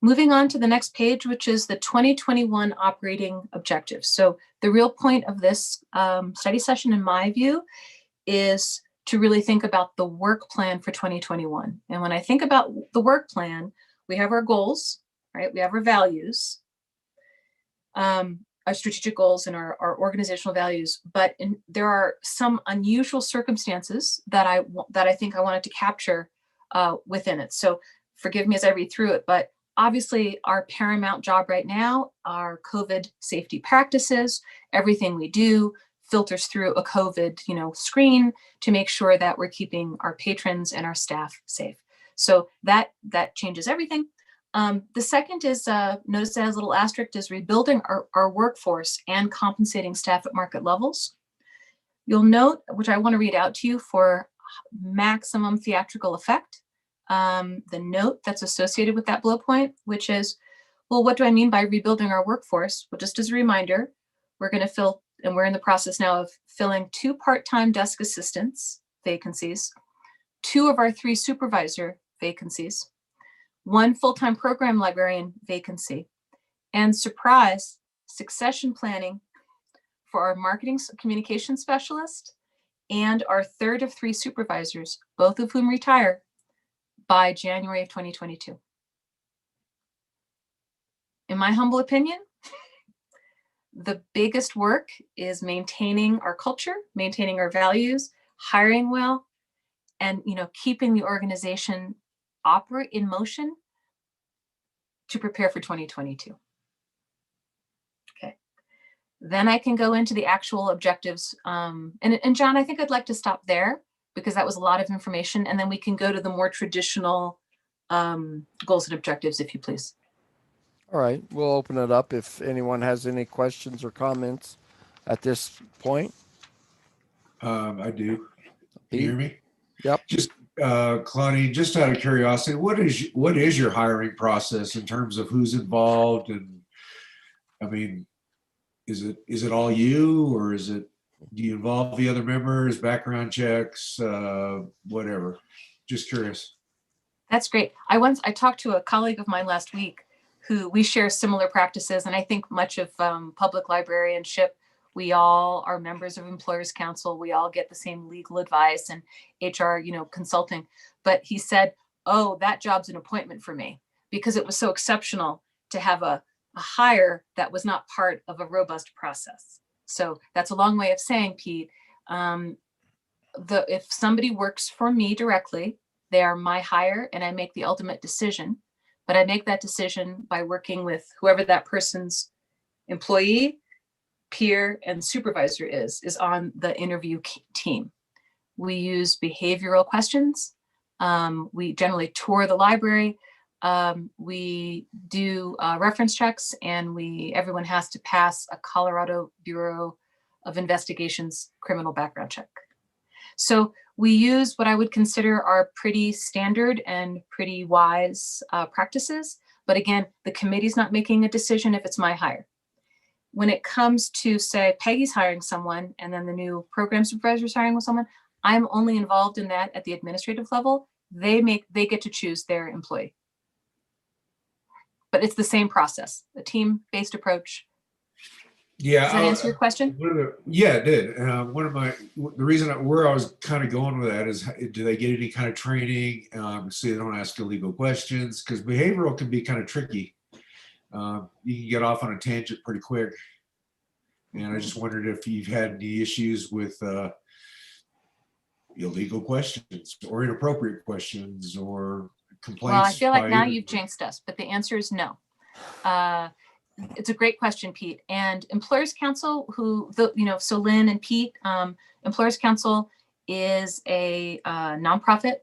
Moving on to the next page, which is the 2021 operating objectives. So the real point of this study session, in my view, is to really think about the work plan for 2021. And when I think about the work plan, we have our goals, right? We have our values, our strategic goals, and our organizational values. But there are some unusual circumstances that I think I wanted to capture within it. So forgive me as I read through it, but obviously our paramount job right now are COVID safety practices. Everything we do filters through a COVID, screen to make sure that we're keeping our patrons and our staff safe. So that changes everything. The second is, notice it has a little asterisk, is rebuilding our workforce and compensating staff at market levels. You'll note, which I want to read out to you for maximum theatrical effect, the note that's associated with that bullet point, which is, well, what do I mean by rebuilding our workforce? Well, just as a reminder, we're going to fill, and we're in the process now of filling 2 part-time desk assistants vacancies, 2 of our 3 supervisor vacancies, 1 full-time program librarian vacancy, and surprise, succession planning for our marketing communication specialist and our 3rd of 3 supervisors, both of whom retire by January of 2022. In my humble opinion, the biggest work is maintaining our culture, maintaining our values, hiring well, and keeping the organization operate in motion to prepare for 2022. Okay, then I can go into the actual objectives. And John, I think I'd like to stop there because that was a lot of information, and then we can go to the more traditional goals and objectives, if you please. All right, we'll open it up if anyone has any questions or comments at this point. I do. Can you hear me? Yep. Just Claudine, just out of curiosity, what is your hiring process in terms of who's involved? And I mean, is it all you, or do you involve the other members, background checks, whatever? Just curious. That's great. I talked to a colleague of mine last week who we share similar practices, and I think much of public librarianship, we all are members of Employers Council. We all get the same legal advice and HR, consulting. But he said, "Oh, that job's an appointment for me," because it was so exceptional to have a hire that was not part of a robust process. So that's a long way of saying, Pete, if somebody works for me directly, they are my hire, and I make the ultimate decision. But I make that decision by working with whoever that person's employee, peer, and supervisor is on the interview team. We use behavioral questions. We generally tour the library. We do reference checks, and everyone has to pass a Colorado Bureau of Investigations criminal background check. So we use what I would consider are pretty standard and pretty wise practices. But again, the committee's not making a decision if it's my hire. When it comes to, say, Peggy's hiring someone and then the new program supervisor's hiring someone, I'm only involved in that at the administrative level. They get to choose their employee. But it's the same process, a team-based approach. Yeah. Does that answer your question? Yeah, it did. The reason where I was kind of going with that is, do they get any kind of training so they don't ask illegal questions? Because behavioral can be kind of tricky. You can get off on a tangent pretty quick. And I just wondered if you've had any issues with illegal questions or inappropriate questions or complaints. Well, I feel like by now either- you've jinxed us, but the answer is no. It's a great question, Pete. And Employers Council, so Lynn and Pete, Employers Council is a nonprofit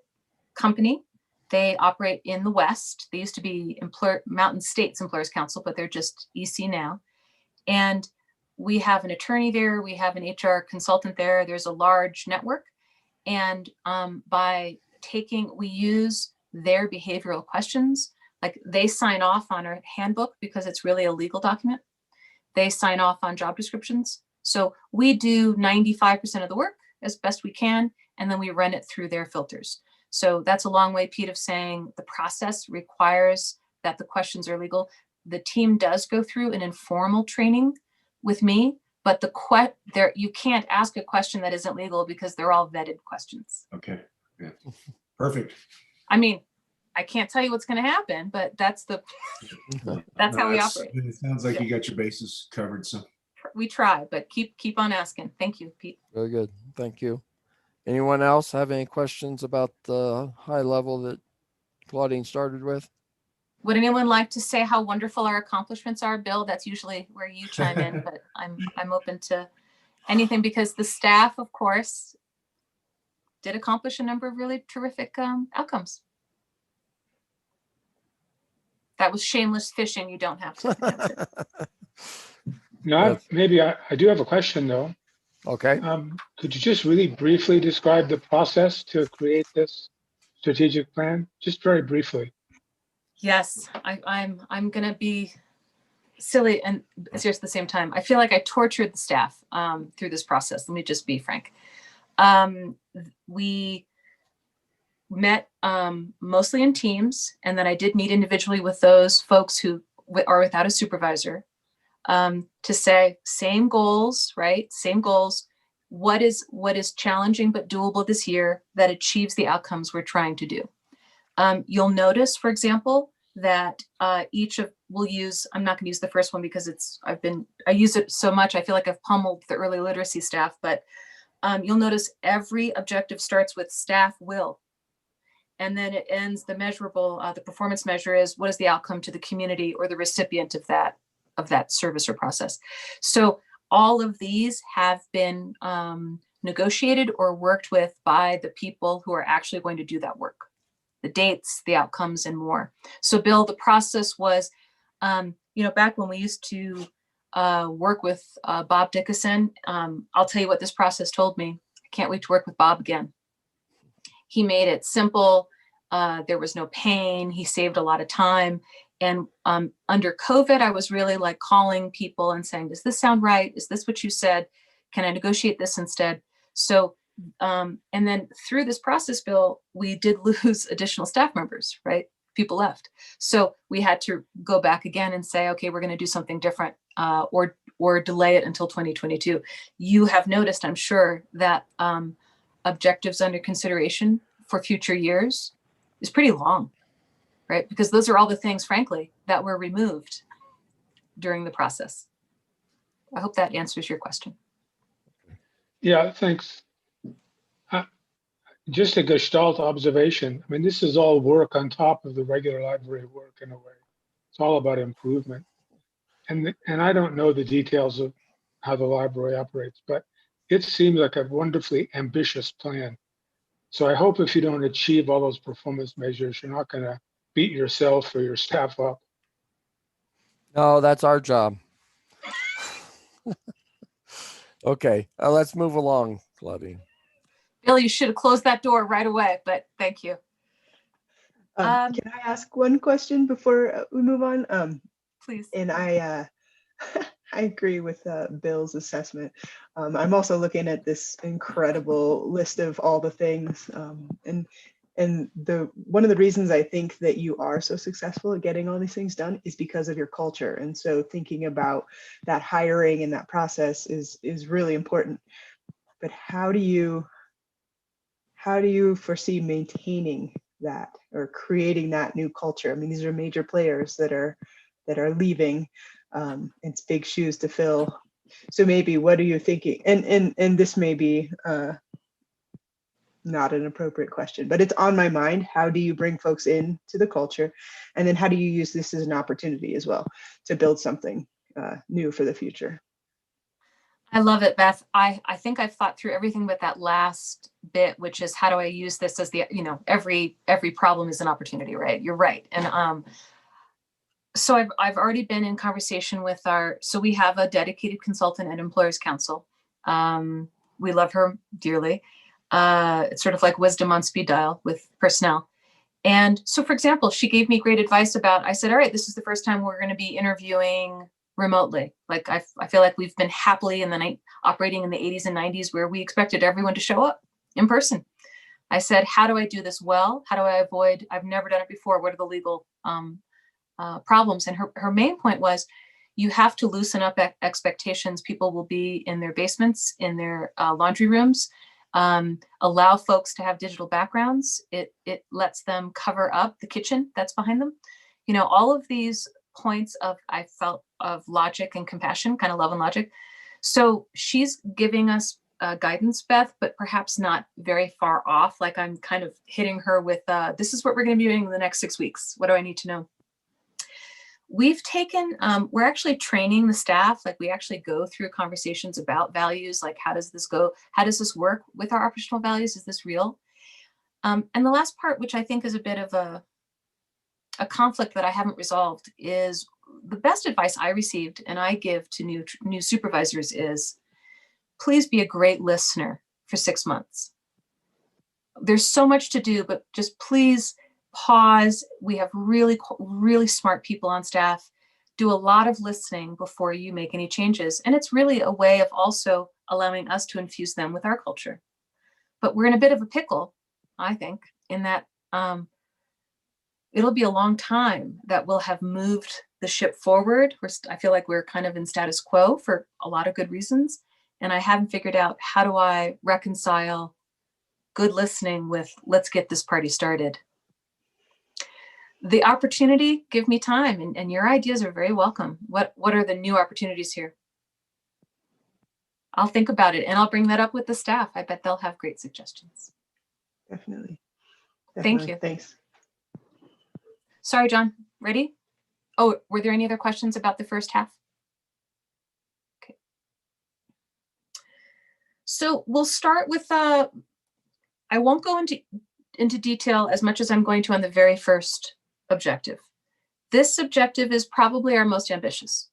company. They operate in the West. They used to be Mountain States Employers Council, but they're just EC now. And we have an attorney there. We have an HR consultant there. There's a large network. And we use their behavioral questions. Like, they sign off on our handbook because it's really a legal document. They sign off on job descriptions. So we do 95% of the work as best we can, and then we run it through their filters. So that's a long way, Pete, of saying the process requires that the questions are legal. The team does go through an informal training with me, but you can't ask a question that isn't legal because they're all vetted questions. Okay. Yeah. Perfect. I mean, I can't tell you what's going to happen, but that's how we operate. It sounds like you got your bases covered. So We try, but keep on asking. Thank you, Pete. Very good. Thank you. Anyone else have any questions about the high level that Claudine started with? Would anyone like to say how wonderful our accomplishments are, Bill? That's usually where you chime in, but I'm open to anything, because the staff, of course, did accomplish a number of really terrific outcomes. That was shameless fishing. You don't have to answer. No, maybe I do have a question though. Okay. Could you just really briefly describe the process to create this strategic plan? Just very briefly. Yes, I'm gonna be silly and serious at the same time. I feel like I tortured the staff through this process. Let me just be frank. We met mostly in teams, and then I did meet individually with those folks who are without a supervisor to say same goals, right? Same goals. What is challenging but doable this year that achieves the outcomes we're trying to do? You'll notice, for example, that we'll use, I'm not going to use the first one because I use it so much. I feel like I've pummeled the early literacy staff, but you'll notice every objective starts with staff will. And then it ends, the measurable, the performance measure is what is the outcome to the community or the recipient of that service or process. So all of these have been negotiated or worked with by the people who are actually going to do that work. The dates, the outcomes, and more. So Bill, the process was, back when we used to work with Bob Dickinson, I'll tell you what this process told me. I can't wait to work with Bob again. He made it simple. There was no pain. He saved a lot of time. And under COVID, I was really like calling people and saying, does this sound right? Is this what you said? Can I negotiate this instead? So, and then through this process, Bill, we did lose additional staff members, right? People left. So we had to go back again and say, okay, we're going to do something different or delay it until 2022. You have noticed, I'm sure, that objectives under consideration for future years is pretty long, right? Because those are all the things, frankly, that were removed during the process. I hope that answers your question. Yeah, thanks. Just a Gestalt observation. I mean, this is all work on top of the regular library work in a way. It's all about improvement. And I don't know the details of how the library operates, but it seems like a wonderfully ambitious plan. So I hope if you don't achieve all those performance measures, you're not going to beat yourself or your staff up. No, that's our job. Okay, let's move along, Claudine. Bill, you should have closed that door right away, but thank you. Can I ask one question before we move on? Please. And I agree with Bill's assessment. I'm also looking at this incredible list of all the things, and one of the reasons I think that you are so successful at getting all these things done is because of your culture. And so thinking about that hiring and that process is really important. But how do you foresee maintaining that or creating that new culture? I mean, these are major players that are leaving. It's big shoes to fill. So maybe what are you thinking? And this may be not an appropriate question, but it's on my mind. How do you bring folks into the culture? And then how do you use this as an opportunity as well to build something new for the future? I love it, Beth. I think I've thought through everything but that last bit, which is how do I use this as the, every problem is an opportunity, right? You're right. And so I've already been in conversation with so we have a dedicated consultant at Employers Council. We love her dearly. It's sort of like wisdom on speed dial with personnel. And so, for example, she gave me great advice I said, all right, this is the first time we're going to be interviewing remotely. Like I feel like we've been happily operating in the 80s and 90s where we expected everyone to show up in person. I said, how do I do this well? How do I avoid, I've never done it before. What are the legal problems? And her main point was, you have to loosen up expectations. People will be in their basements, in their laundry rooms. Allow folks to have digital backgrounds. It lets them cover up the kitchen that's behind them. All of these points I felt of logic and compassion, kind of love and logic. So she's giving us guidance, Beth, but perhaps not very far off. Like I'm kind of hitting her with, this is what we're going to be doing in the next 6 weeks. What do I need to know? We've taken, we're actually training the staff. Like we actually go through conversations about values. Like, how does this go? How does this work with our operational values? Is this real? And the last part, which I think is a bit of a conflict that I haven't resolved, is the best advice I received and I give to new supervisors is, please be a great listener for 6 months. There's so much to do, but just please pause. We have really, really smart people on staff. Do a lot of listening before you make any changes. And it's really a way of also allowing us to infuse them with our culture. But we're in a bit of a pickle, I think, in that it'll be a long time that we'll have moved the ship forward. I feel like we're kind of in status quo for a lot of good reasons. And I haven't figured out, how do I reconcile good listening with let's get this party started. The opportunity, give me time, and your ideas are very welcome. What are the new opportunities here? I'll think about it and I'll bring that up with the staff. I bet they'll have great suggestions. Definitely. Thank you. Thanks. Sorry, John. Ready? Oh, were there any other questions about the first half? Okay. So we'll start with, I won't go into detail as much as I'm going to on the very first objective. This objective is probably our most ambitious,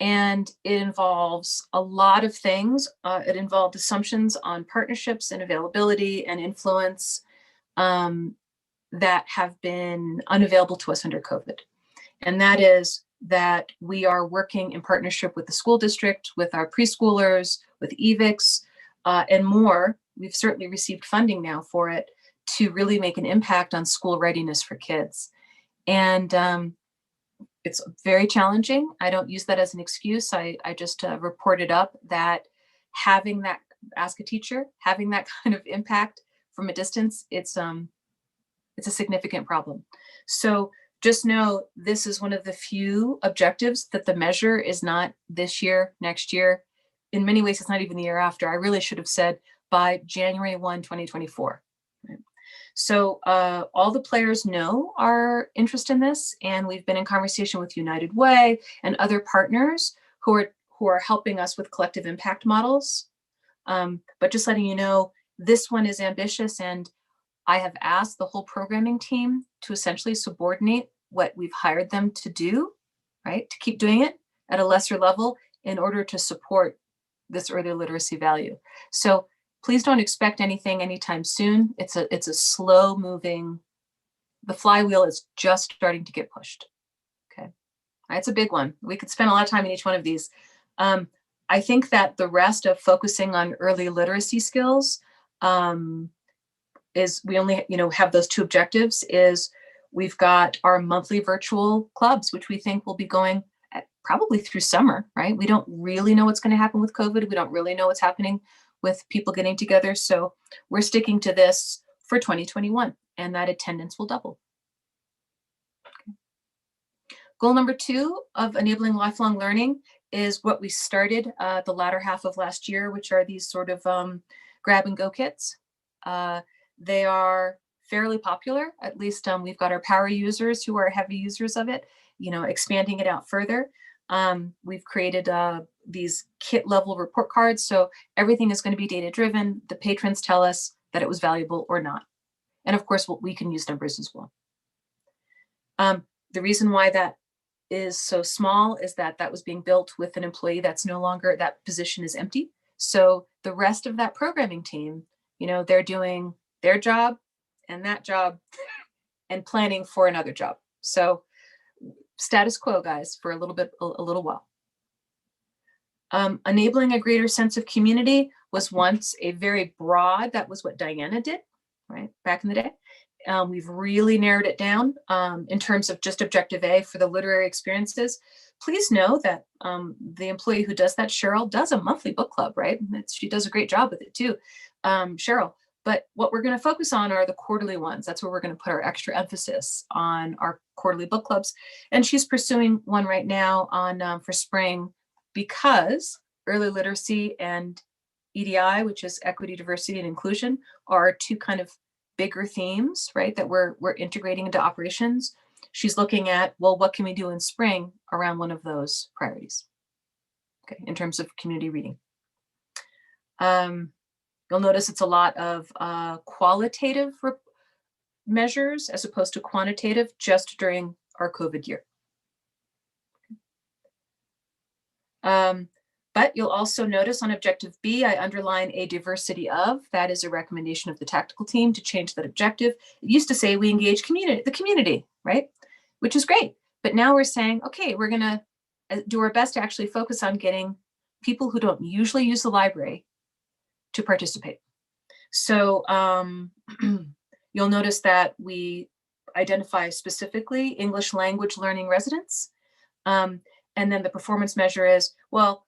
and it involves a lot of things. It involved assumptions on partnerships and availability and influence that have been unavailable to us under COVID. And that is that we are working in partnership with the school district, with our preschoolers, with EVICs, and more. We've certainly received funding now for it to really make an impact on school readiness for kids. And it's very challenging. I don't use that as an excuse. I just reported up that having that, ask a teacher, having that kind of impact from a distance, it's a significant problem. So just know this is one of the few objectives that the measure is not this year, next year. In many ways, it's not even the year after. I really should have said by January 1, 2024. Right? So all the players know our interest in this, and we've been in conversation with United Way and other partners who are helping us with collective impact models. But just letting you know, this one is ambitious, and I have asked the whole programming team to essentially subordinate what we've hired them to do, right? To keep doing it at a lesser level in order to support this early literacy value. So please don't expect anything anytime soon. It's a slow moving, the flywheel is just starting to get pushed. Okay. It's a big one. We could spend a lot of time in each one of these. I think that the rest of focusing on early literacy skills is we only, have those two objectives. Is we've got our monthly virtual clubs, which we think will be going probably through summer, right? We don't really know what's going to happen with COVID. We don't really know what's happening with people getting together. So we're sticking to this for 2021, and that attendance will double. Okay. Goal number 2 of enabling lifelong learning is what we started the latter half of last year, which are these sort of grab and go kits. They are fairly popular. At least we've got our power users who are heavy users of it, expanding it out further. We've created these kit level report cards. So everything is going to be data driven. The patrons tell us that it was valuable or not. And of course, we can use numbers as well. The reason why that is so small is that was being built with an employee that's no longer, that position is empty. So the rest of that programming team, they're doing their job and that job and planning for another job. So status quo, guys, for a little while. Enabling a greater sense of community was once a very broad, that was what Diana did, right, back in the day. We've really narrowed it down in terms of just objective A for the literary experiences. Please know that the employee who does that, Cheryl, does a monthly book club, right? She does a great job with it too, Cheryl. But what we're going to focus on are the quarterly ones. That's where we're going to put our extra emphasis on our quarterly book clubs. And she's pursuing one right now on for spring, because early literacy and EDI, which is equity, diversity, and inclusion, are two kind of bigger themes, right, that we're integrating into operations. She's looking at, well, what can we do in spring around one of those priorities, okay, in terms of community reading. You'll notice it's a lot of qualitative measures as opposed to quantitative just during our COVID year. But you'll also notice on objective B, I underline a diversity of. That is a recommendation of the tactical team to change that objective. It used to say we engage the community, right? Which is great. But now we're saying, okay, we're going to do our best to actually focus on getting people who don't usually use the library to participate. So you'll notice that we identify specifically English language learning residents. And then the performance measure is, well,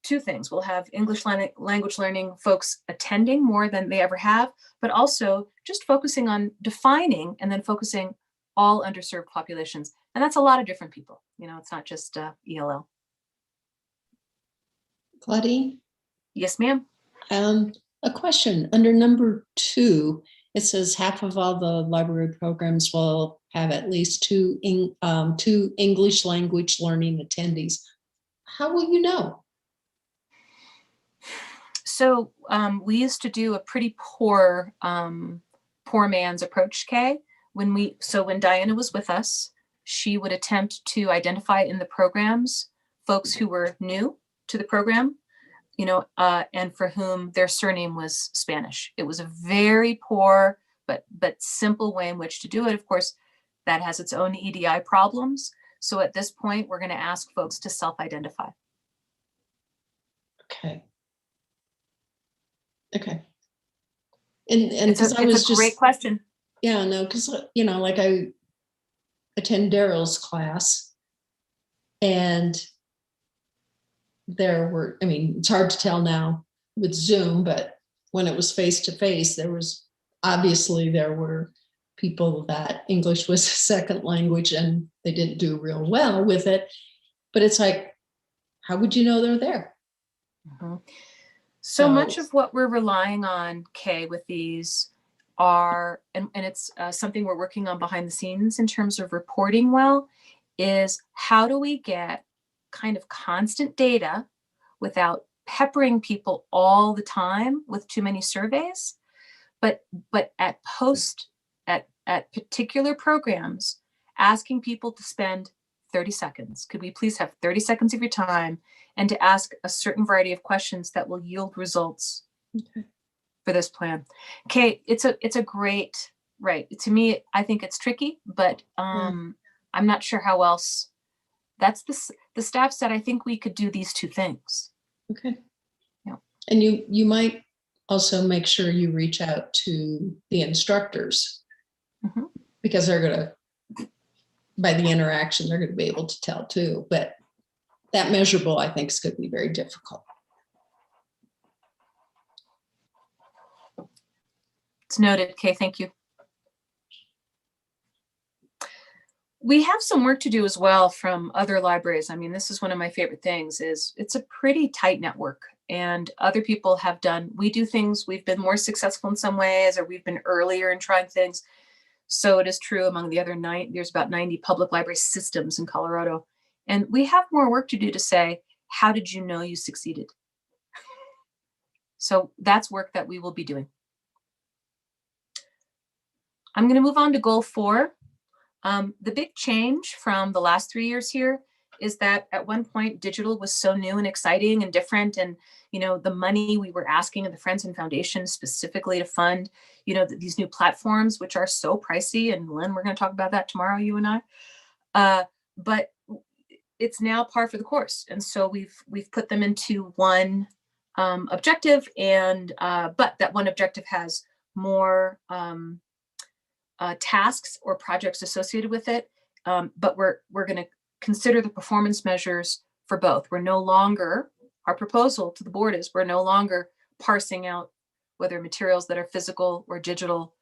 two things. We'll have English language learning folks attending more than they ever have, but also just focusing on defining and then focusing all underserved populations. And that's a lot of different people. It's not just ELL. Claudine? Yes, ma'am. A question. Under number 2, it says half of all the library programs will have at least two English language learning attendees. How will you know? So we used to do a pretty poor man's approach, Kay. When Diana was with us, she would attempt to identify in the programs folks who were new to the program, and for whom their surname was Spanish. It was a very poor but simple way in which to do it. Of course, that has its own EDI problems. So at this point, we're going to ask folks to self-identify. Okay. And it's a great question. Yeah, no, because like I attend Daryl's class, and there were, it's hard to tell now with Zoom, but when it was face to face, there were people that English was a second language and they didn't do real well with it. But it's like, how would you know they're there? Mm-hmm. So much of what we're relying on, Kay, with these are, and it's something we're working on behind the scenes in terms of reporting well, is how do we get kind of constant data without peppering people all the time with too many surveys, but at particular programs, asking people to spend 30 seconds. Could we please have 30 seconds of your time and to ask a certain variety of questions that will yield results for this plan? Okay, it's a great, right. To me, I think it's tricky, but I'm not sure how else. That's the staff said, I think we could do these two things. Okay. Yeah. And you might also make sure you reach out to the instructors because they're going to, by the interaction, they're going to be able to tell too. But that measurable, I think, is going to be very difficult. It's noted. Okay, thank you. We have some work to do as well from other libraries. I mean, this is one of my favorite things is it's a pretty tight network and other people have done, we do things, we've been more successful in some ways, or we've been earlier in trying things. So it is true among the other there's about 90 public library systems in Colorado. And we have more work to do to say, how did you know you succeeded? So that's work that we will be doing. I'm going to move on to goal 4. The big change from the last 3 years here is that at one point digital was so new and exciting and different, and the money we were asking of the Friends and Foundation specifically to fund these new platforms, which are so pricey, and Lynn, we're going to talk about that tomorrow, you and I, but it's now par for the course, and so we've put them into one objective, and but that one objective has more tasks or projects associated with it, but we're going to consider the performance measures for both. We're no longer, our proposal to the board is we're no longer parsing out whether materials that are physical or digital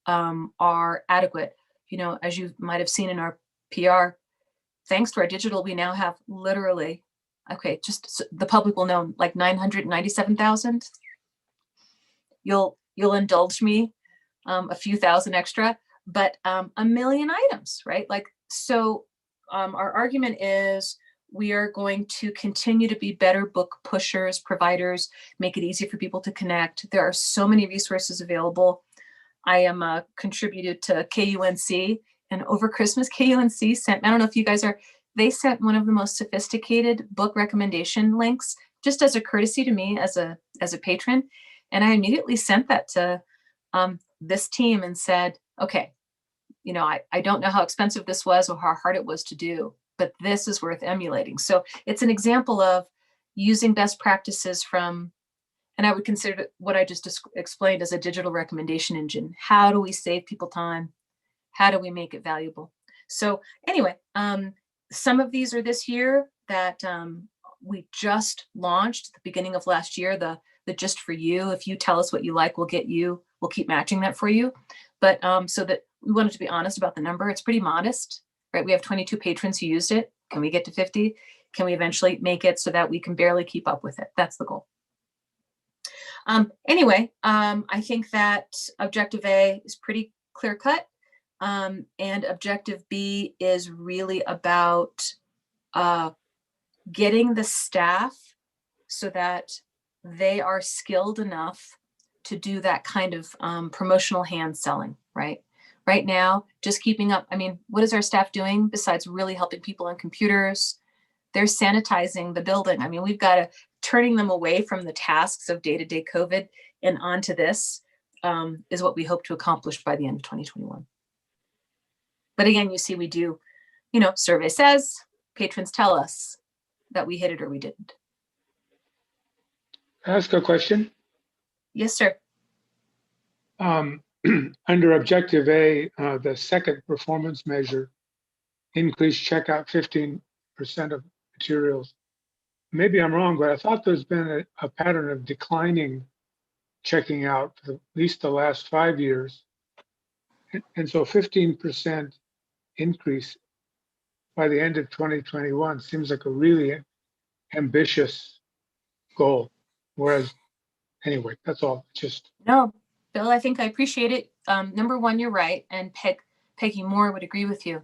are adequate. As you might have seen in our PR, thanks to our digital, we now have literally, okay, just so the public will know, like 997,000. You'll indulge me a few thousand extra, but 1 million items, right? Like, so our argument is we are going to continue to be better book pushers, providers, make it easy for people to connect. There are so many resources available. I am contributed to KUNC, and over Christmas, KUNC sent, I don't know if you guys are, they sent one of the most sophisticated book recommendation links just as a courtesy to me as a patron. And I immediately sent that to this team and said, okay, I don't know how expensive this was or how hard it was to do, but this is worth emulating. So it's an example of using best practices from, and I would consider what I just explained as a digital recommendation engine. How do we save people time? How do we make it valuable? So anyway, some of these are this year that we just launched at the beginning of last year, the Just For You. If you tell us what you like, we'll keep matching that for you. But so that we wanted to be honest about the number, it's pretty modest, right? We have 22 patrons who used it. Can we get to 50? Can we eventually make it so that we can barely keep up with it? That's the goal. Anyway, I think that objective A is pretty clear cut. And objective B is really about getting the staff so that they are skilled enough to do that kind of promotional hand selling, right? Right now, just keeping up. I mean, what is our staff doing besides really helping people on computers? They're sanitizing the building. I mean, we've got to turning them away from the tasks of day-to-day COVID and onto this is what we hope to accomplish by the end of 2021. But again, you see, we do, survey says, patrons tell us that we hit it or we didn't. Can I ask a question? Yes, sir. Under objective A, the second performance measure, increased checkout 15% of materials. Maybe I'm wrong, but I thought there's been a pattern of declining checking out for at least the last 5 years. And so 15% increase by the end of 2021 seems like a really ambitious goal. Whereas, anyway, that's all. Just no, Bill, I think I appreciate it. Number one, you're right, and Peggy Moore would agree with you.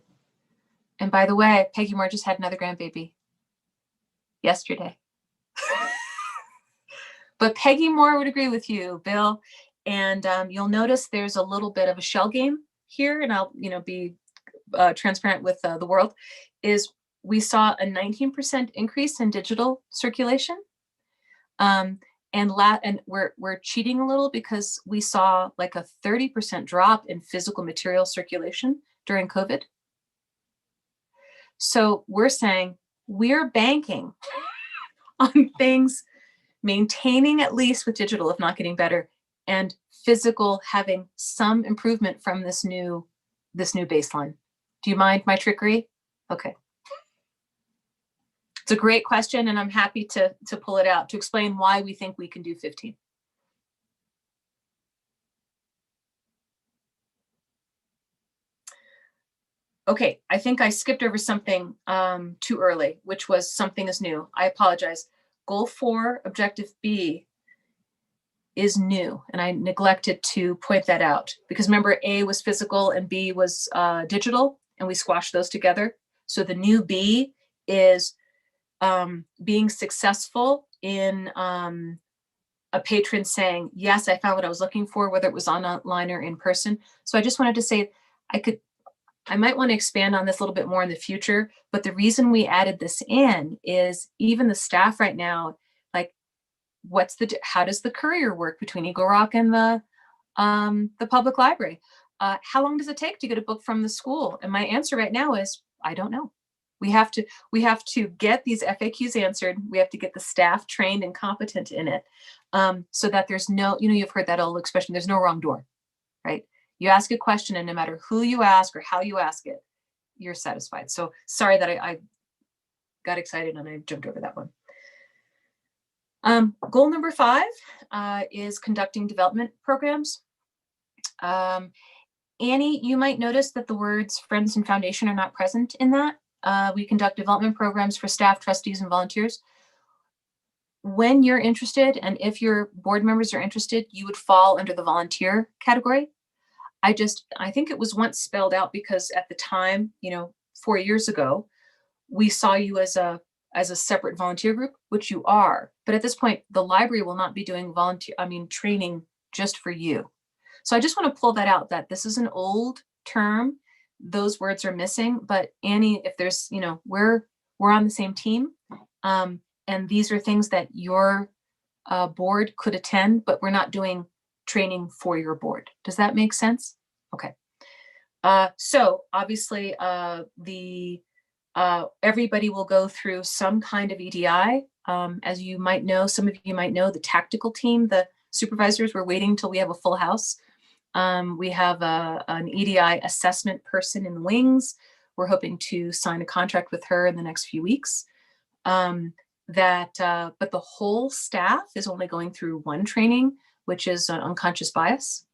And by the way, Peggy Moore just had another grandbaby yesterday. But Peggy Moore would agree with you, Bill. And you'll notice there's a little bit of a shell game here, and I'll be transparent with the world, is we saw a 19% increase in digital circulation. And we're cheating a little because we saw like a 30% drop in physical material circulation during COVID. So we're saying we're banking on things maintaining at least with digital, if not getting better, and physical having some improvement from this new baseline. Do you mind my trickery? Okay. It's a great question, and I'm happy to pull it out to explain why we think we can do 15. Okay, I think I skipped over something too early, which was something is new. I apologize. Goal 4, objective B is new, and I neglected to point that out because remember A was physical and B was digital, and we squashed those together. So the new B is being successful in a patron saying, yes, I found what I was looking for, whether it was online or in person. So I just wanted to say I might want to expand on this a little bit more in the future, but the reason we added this in is even the staff right now, like how does the courier work between Eagle Rock and the public library? How long does it take to get a book from the school? And my answer right now is, I don't know. We have to get these FAQs answered. We have to get the staff trained and competent in it, so that there's no, you've heard that old expression, there's no wrong door, right? You ask a question and no matter who you ask or how you ask it, you're satisfied. So sorry that I got excited and I jumped over that one. Goal number 5 is conducting development programs. Annie, you might notice that the words Friends and Foundation are not present in that. We conduct development programs for staff, trustees, and volunteers. When you're interested, and if your board members are interested, you would fall under the volunteer category. I think it was once spelled out because at the time, 4 years ago, we saw you as a separate volunteer group, which you are. But at this point, the library will not be doing training just for you. So I just want to pull that out, that this is an old term. Those words are missing, but Annie, if there's, we're on the same team. And these are things that your board could attend, but we're not doing training for your board. Does that make sense? Okay. So obviously everybody will go through some kind of EDI. As you might know, some of you might know the tactical team, the supervisors, we're waiting until we have a full house. We have an EDI assessment person in the wings. We're hoping to sign a contract with her in the next few weeks. But the whole staff is only going through one training, which is unconscious bias.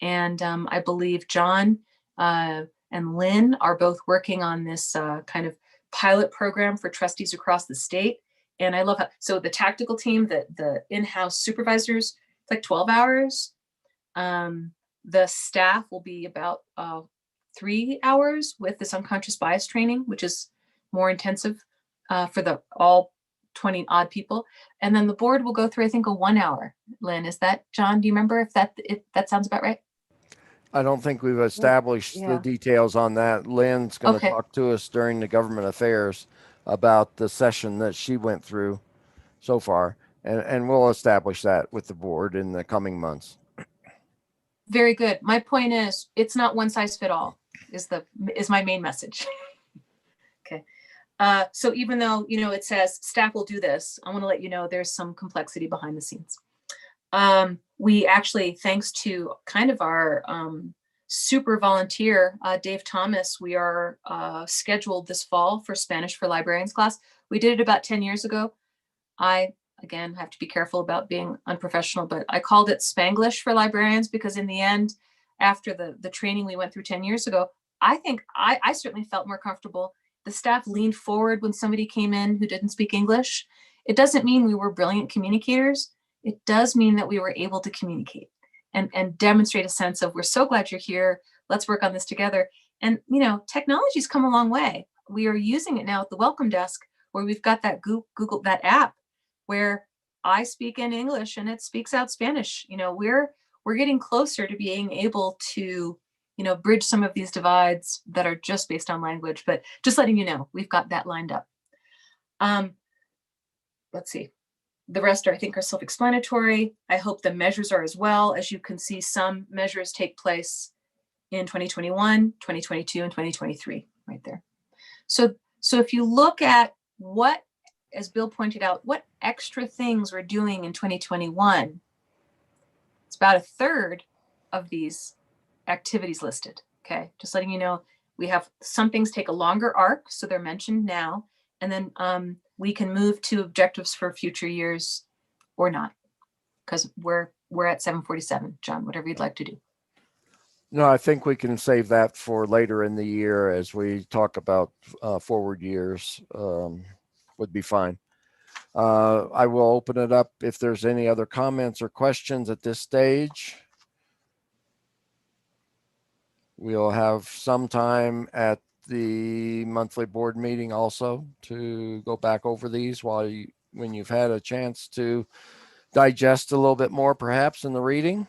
And I believe John and Lynn are both working on this kind of pilot program for trustees across the state. And I love so the tactical team, the in-house supervisors, it's like 12 hours. The staff will be about 3 hours with this unconscious bias training, which is more intensive for all 20 odd people. And then the board will go through, I think, a 1 hour. Lynn, is that, John, do you remember if that sounds about right? I don't think we've established the details on that. Lynn's going to talk to us during the government affairs about the session that she went through so far. And we'll establish that with the board in the coming months. Very good. My point is, it's not one size fit all is my main message. Okay. So even though, it says staff will do this, I want to let you know there's some complexity behind the scenes. We actually, thanks to kind of our super volunteer, Dave Thomas, we are scheduled this fall for Spanish for Librarians class. We did it about 10 years ago. I, again, have to be careful about being unprofessional, but I called it Spanglish for Librarians because in the end, after the training we went through 10 years ago, I think I certainly felt more comfortable. The staff leaned forward when somebody came in who didn't speak English. It doesn't mean we were brilliant communicators. It does mean that we were able to communicate and demonstrate a sense of, we're so glad you're here. Let's work on this together. And, technology's come a long way. We are using it now at the welcome desk where we've got that Google, that app where I speak in English and it speaks out Spanish. We're we're getting closer to being able to, bridge some of these divides that are just based on language, but just letting you know, we've got that lined up. Let's see. The rest I think are self-explanatory. I hope the measures are as well. As you can see, some measures take place in 2021, 2022, and 2023 right there. So if you look at what, as Bill pointed out, what extra things we're doing in 2021, it's about a third of these activities listed. Okay, just letting you know, we have some things take a longer arc, so they're mentioned now, and then we can move to objectives for future years or not, because we're at 7:47. John, whatever you'd like to do. No, I think we can save that for later in the year as we talk about forward years. Would be fine. I will open it up if there's any other comments or questions at this stage. We'll have some time at the monthly board meeting also to go back over these when you've had a chance to digest a little bit more, perhaps in the reading.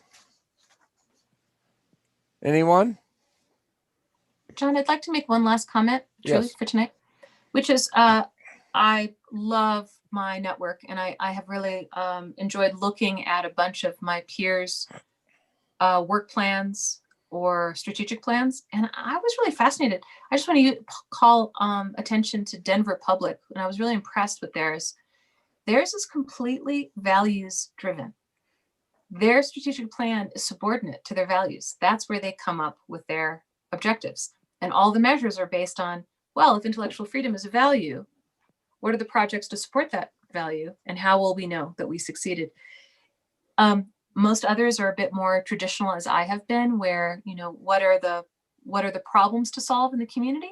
Anyone? John, I'd like to make one last comment, truly, Yes. for tonight, which is I love my network, and I have really enjoyed looking at a bunch of my peers' work plans or strategic plans, and I was really fascinated. I just want to call attention to Denver Public, and I was really impressed with theirs. Theirs is completely values driven. Their strategic plan is subordinate to their values. That's where they come up with their objectives. And all the measures are based on, well, if intellectual freedom is a value, what are the projects to support that value? And how will we know that we succeeded? Most others are a bit more traditional, as I have been, where, what are the problems to solve in the community?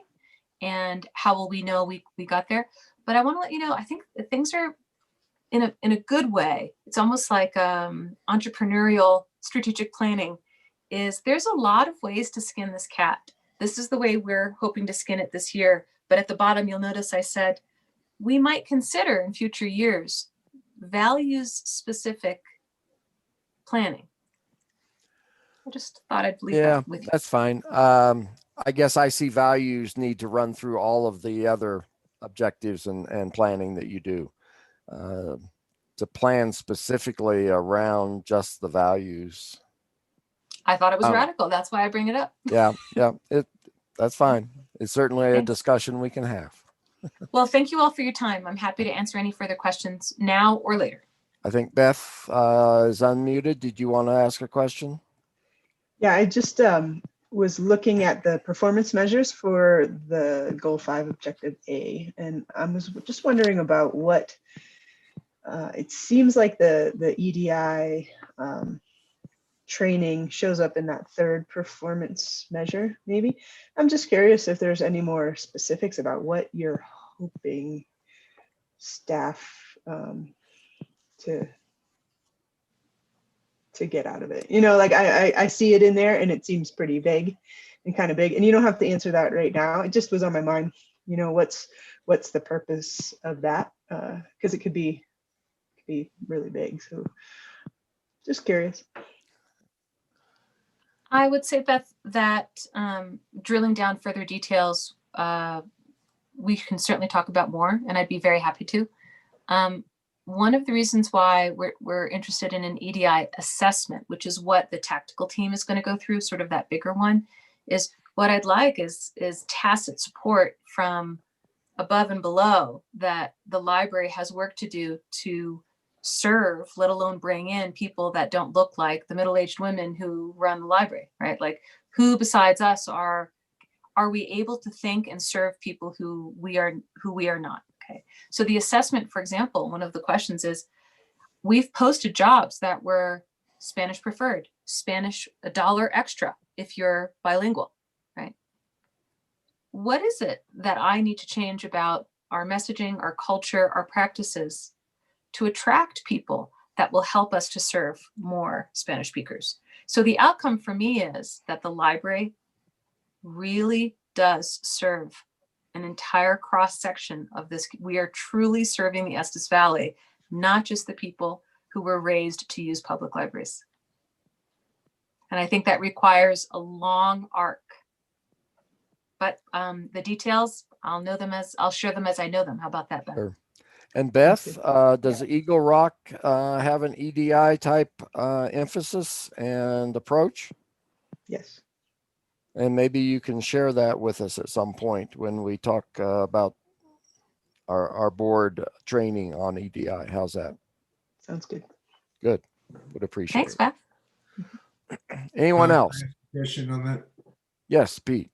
And how will we know we got there? But I want to let you know, I think that things are in a good way. It's almost like entrepreneurial strategic planning there's a lot of ways to skin this cat. This is the way we're hoping to skin it this year. But at the bottom, you'll notice I said, we might consider in future years, values specific planning. I just thought I'd leave that with you. That's fine. I guess I see values need to run through all of the other objectives and planning that you do. To plan specifically around just the values. I thought it was radical. That's why I bring it up. Yeah. That's fine. It's certainly a discussion we can have. Well, thank you all for your time. I'm happy to answer any further questions now or later. I think Beth is unmuted. Did you want to ask a question? Yeah, I just was looking at the performance measures for the Goal 5 Objective A, and I was just wondering about what it seems like the EDI training shows up in that third performance measure, maybe. I'm just curious if there's any more specifics about what you're hoping staff to get out of it. Like I see it in there and it seems pretty vague and kind of big, and you don't have to answer that right now. It just was on my mind, what's the purpose of that? Because it could be really big. So just curious. I would say, Beth, that drilling down further details, we can certainly talk about more, and I'd be very happy to. One of the reasons why we're interested in an EDI assessment, which is what the tactical team is going to go through, sort of that bigger one, is what I'd like is tacit support from above and below that the library has work to do to serve, let alone bring in people that don't look like the middle-aged women who run the library, right? Like, who besides us are we able to think and serve people who we are not? Okay. So the assessment, for example, one of the questions is, we've posted jobs that were Spanish preferred, Spanish $1 extra if you're bilingual, right? What is it that I need to change about our messaging, our culture, our practices to attract people that will help us to serve more Spanish speakers? So the outcome for me is that the library really does serve an entire cross section of this. We are truly serving the Estes Valley, not just the people who were raised to use public libraries. And I think that requires a long arc. But the details, I'll share them as I know them. How about that, Beth? Sure. And Beth, does Eagle Rock have an EDI type emphasis and approach? Yes. And maybe you can share that with us at some point when we talk about our board training on EDI. How's that? Sounds good. Good. Would appreciate Thanks, Beth. it. Anyone else? Question on that. Yes, Pete.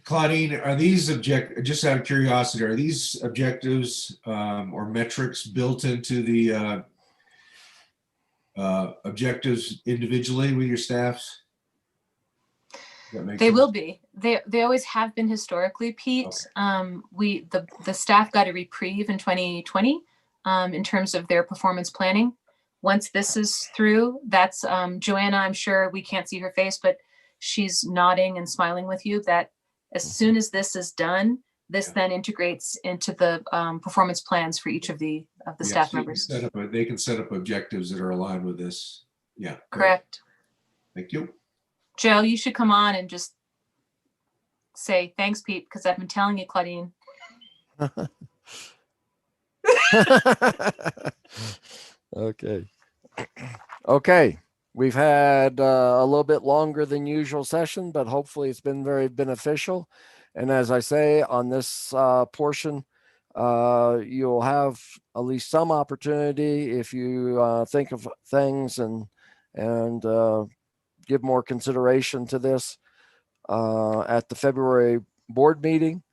Claudine, are these just out of curiosity, are these objectives or metrics built into the objectives individually with your staffs? They will be. They always have been historically, Pete. Okay. The staff got a reprieve in 2020 in terms of their performance planning. Once this is through, that's Joanna, I'm sure we can't see her face, but she's nodding and smiling with you that as soon as this is done, this then integrates into the performance plans for each of the staff so members. they can set up objectives that are aligned with this. Yeah. Great. Correct. Thank you. Joe, you should come on and just say, thanks, Pete, because I've been telling you, Claudine. Okay. Okay. We've had a little bit longer than usual session, but hopefully it's been very beneficial. And as I say, on this portion, you'll have at least some opportunity if you think of things and give more consideration to this at the February board meeting.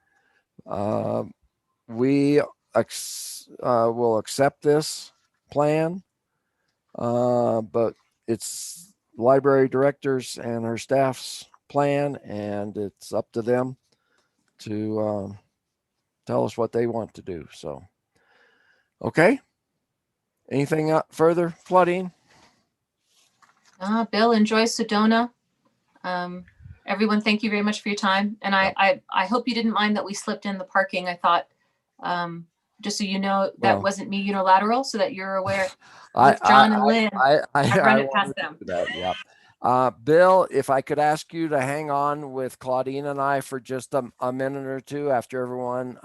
We will accept this plan, but it's library directors and her staff's plan, and it's up to them to tell us what they want to do. So, okay. Anything further, Claudine? Bill, enjoy Sedona. Everyone, thank you very much for your time. And I hope you didn't mind that we slipped in the parking. I thought, just so you know, that wasn't me unilateral, so that you're aware. With John and Lynn, I run it past them. Yeah. Bill, if I could ask you to hang on with Claudine and I for just a minute or two after everyone